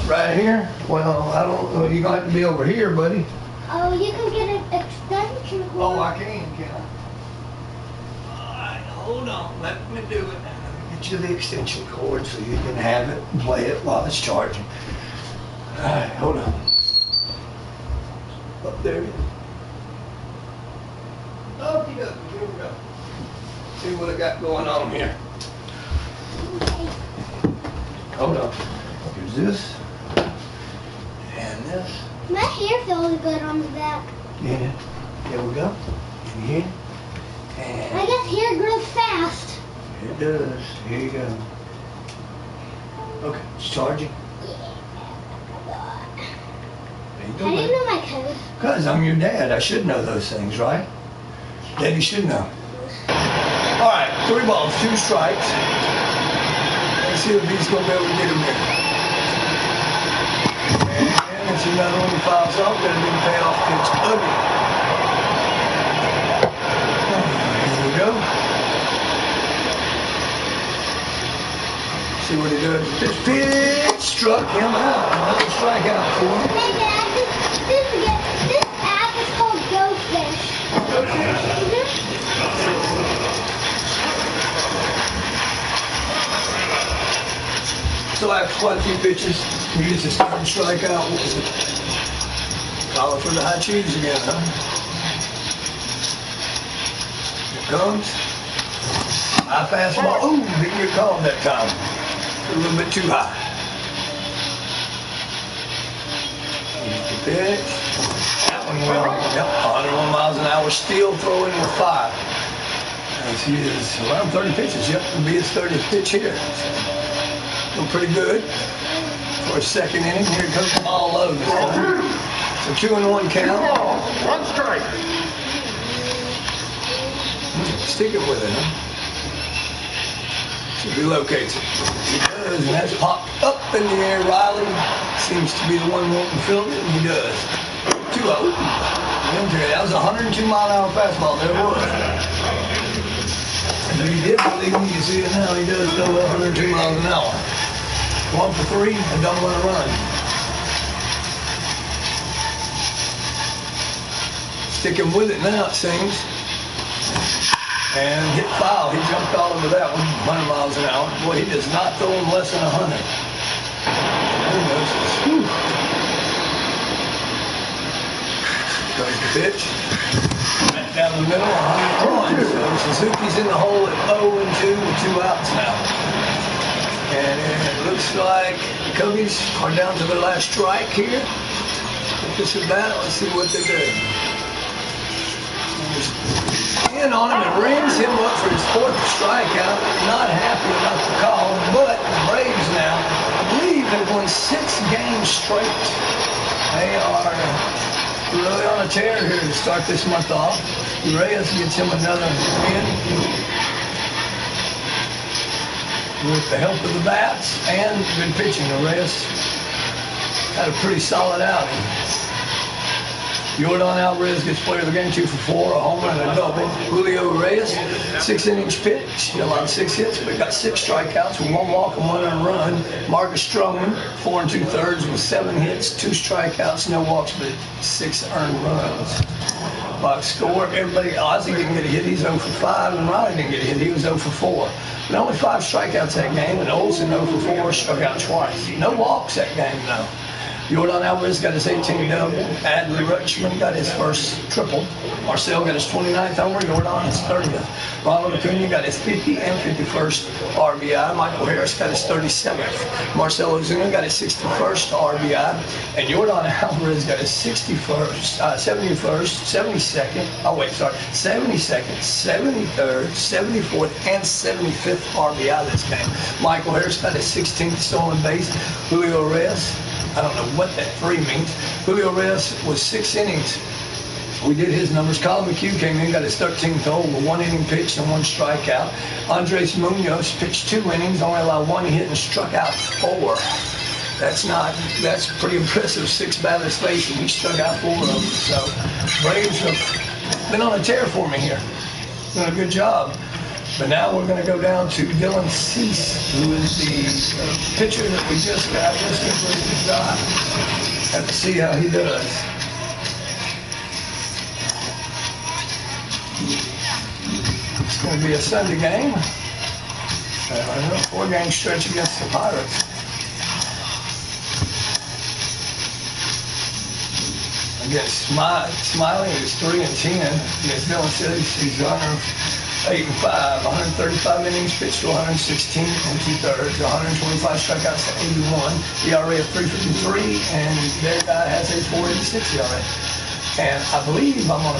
Right here? Well, I don't know. You're going to have to be over here, buddy. Oh, you can get an extension cord. Oh, I can I? All right, hold on. Let me do it. Let me get you the extension cord so you can have it and play it while it's charging. All right, hold on. Up there. Okie dokie, here we go. See what I got going on here. Hold on. Here's this. And this. My hair feels good on the back. Yeah. There we go. In here. And I guess hair grows fast. it does. Here you go. Okay, it's charging. There you I go. didn't know my code. Because I'm your dad. I should know those things, right? Daddy should know. All right, 3 balls, 2 strikes. Let's see if he's going to be able to get him there. And it's another one that fouls off. Got a big payoff pitch. Ugly. Here we go. See what he does. This pitch struck him out. Another strikeout for him. Hey, Dad, this app is called Go Fish. So after quite a few pitches, he gets his third strikeout. What was it? Calling for the high cheese again, huh? Here it comes. High fastball. Ooh, didn't get called that time. A little bit too high. Here's the pitch. That one well. Yep, 101 miles an hour, still throwing with 5. As he is around 30 pitches. Yep, it'll be his 30th pitch here. Doing pretty good. for a second inning. Here it goes all over. So 2-1 count. One strike. Stick it with it, huh? So he locates it. He does, and that's popped up in the air. Riley seems to be the one wanting to field it, and he does. 2-0. That was a 102-mile-an-hour fastball. There it was. And he did believe him. You can see it now. He does go 102 miles an hour. 1 for 3, and don't want to run. Sticking with it now, it seems. And hit foul. He jumped all over that one, 100 miles an hour. Boy, he does not throw him less than 100. Goes the pitch. Back down the middle, 101. So Suzuki's in the hole at 0-2 with 2 outs now. And it looks like the Cubbies are down to their last strike here. This is that. Let's see what they do. In on him and rings him up for his 4th strikeout. Not happy about the call, but the Braves now, I believe they've won 6 games straight. They are really on a tear here to start this month off. Reyes gets him another win with the help of the bats and good pitching. Reyes had a pretty solid outing. Jordan Alvarez gets player of the game, 2 for 4, a homer and a double. Julio Reyes, 6 innings pitched, allowed 6 hits, but got 6 strikeouts with 1 walk and 1 earned run. Marcus Stroman, 4 2/3 with 7 hits, 2 strikeouts, no walks, but 6 earned runs. Box score, everybody, Ozzie didn't get a hit, he's 0 for 5, and Riley didn't get a hit, he was 0 for 4. But only 5 strikeouts that game, and Olsen 0 for 4, struck out twice. No walks that game, though. Jordan Alvarez got his 18th double. Adley Rutschman got his first triple. Marcel got his 29th homer. Jordan his 30th. Ronald Acuna got his 50 and 51st RBI. Michael Harris got his 37th. Marcell Ozuna got his 61st RBI. And Jordan Alvarez got his 71st, 71st, 72nd, 72nd, 73rd, 74th, and 75th RBI this game. Michael Harris got his 16th stolen base. Julio Reyes, I don't know what that 3 means. Julio Reyes was 6 innings. We did his numbers. Colin McHugh came in, got his 13th hole with 1 inning pitched and 1 strikeout. Andres Munoz pitched 2 innings, only allowed 1 hit and struck out 4. That's pretty impressive. 6 batters facing, he struck out 4 of them. So Braves have been on a tear for me here. Doing a good job. But now we're going to go down to Dylan Cease, who is the pitcher that we just got. Have to see how he does. It's going to be a Sunday game. 4-game stretch against the Pirates. Against Smiley, who's 3-10. Against Dylan Cease, he's under 8-5, 135 innings pitched to 116 and 2/3, 125 strikeouts to 81, ERA of 3.53, and their guy has a 4.86 ERA. And I believe I'm on a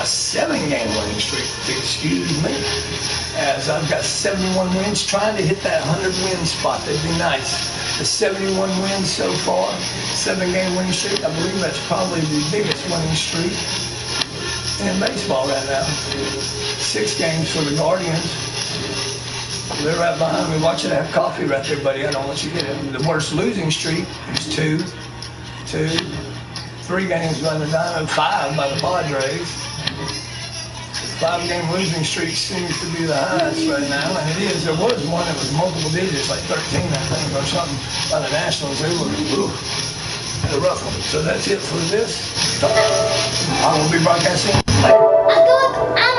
7-game winning streak. Excuse me, as I've got 71 wins, trying to hit that 100-win spot. That'd be nice. The 71 wins so far, 7-game winning streak. I believe that's probably the biggest winning streak in baseball right now. 6 games for the Guardians. They're right behind me. Watch it, have coffee right there, buddy. I don't want you to get it. The worst losing streak is 2, 3 games by the Diamond, 5 by the Padres. The 5-game losing streak seems to be the highest right now, and it is. There was one that was multiple digits, like 13, I think, or something, by the Nationals. They were a rough one. So that's it for this. I will be broadcasting later.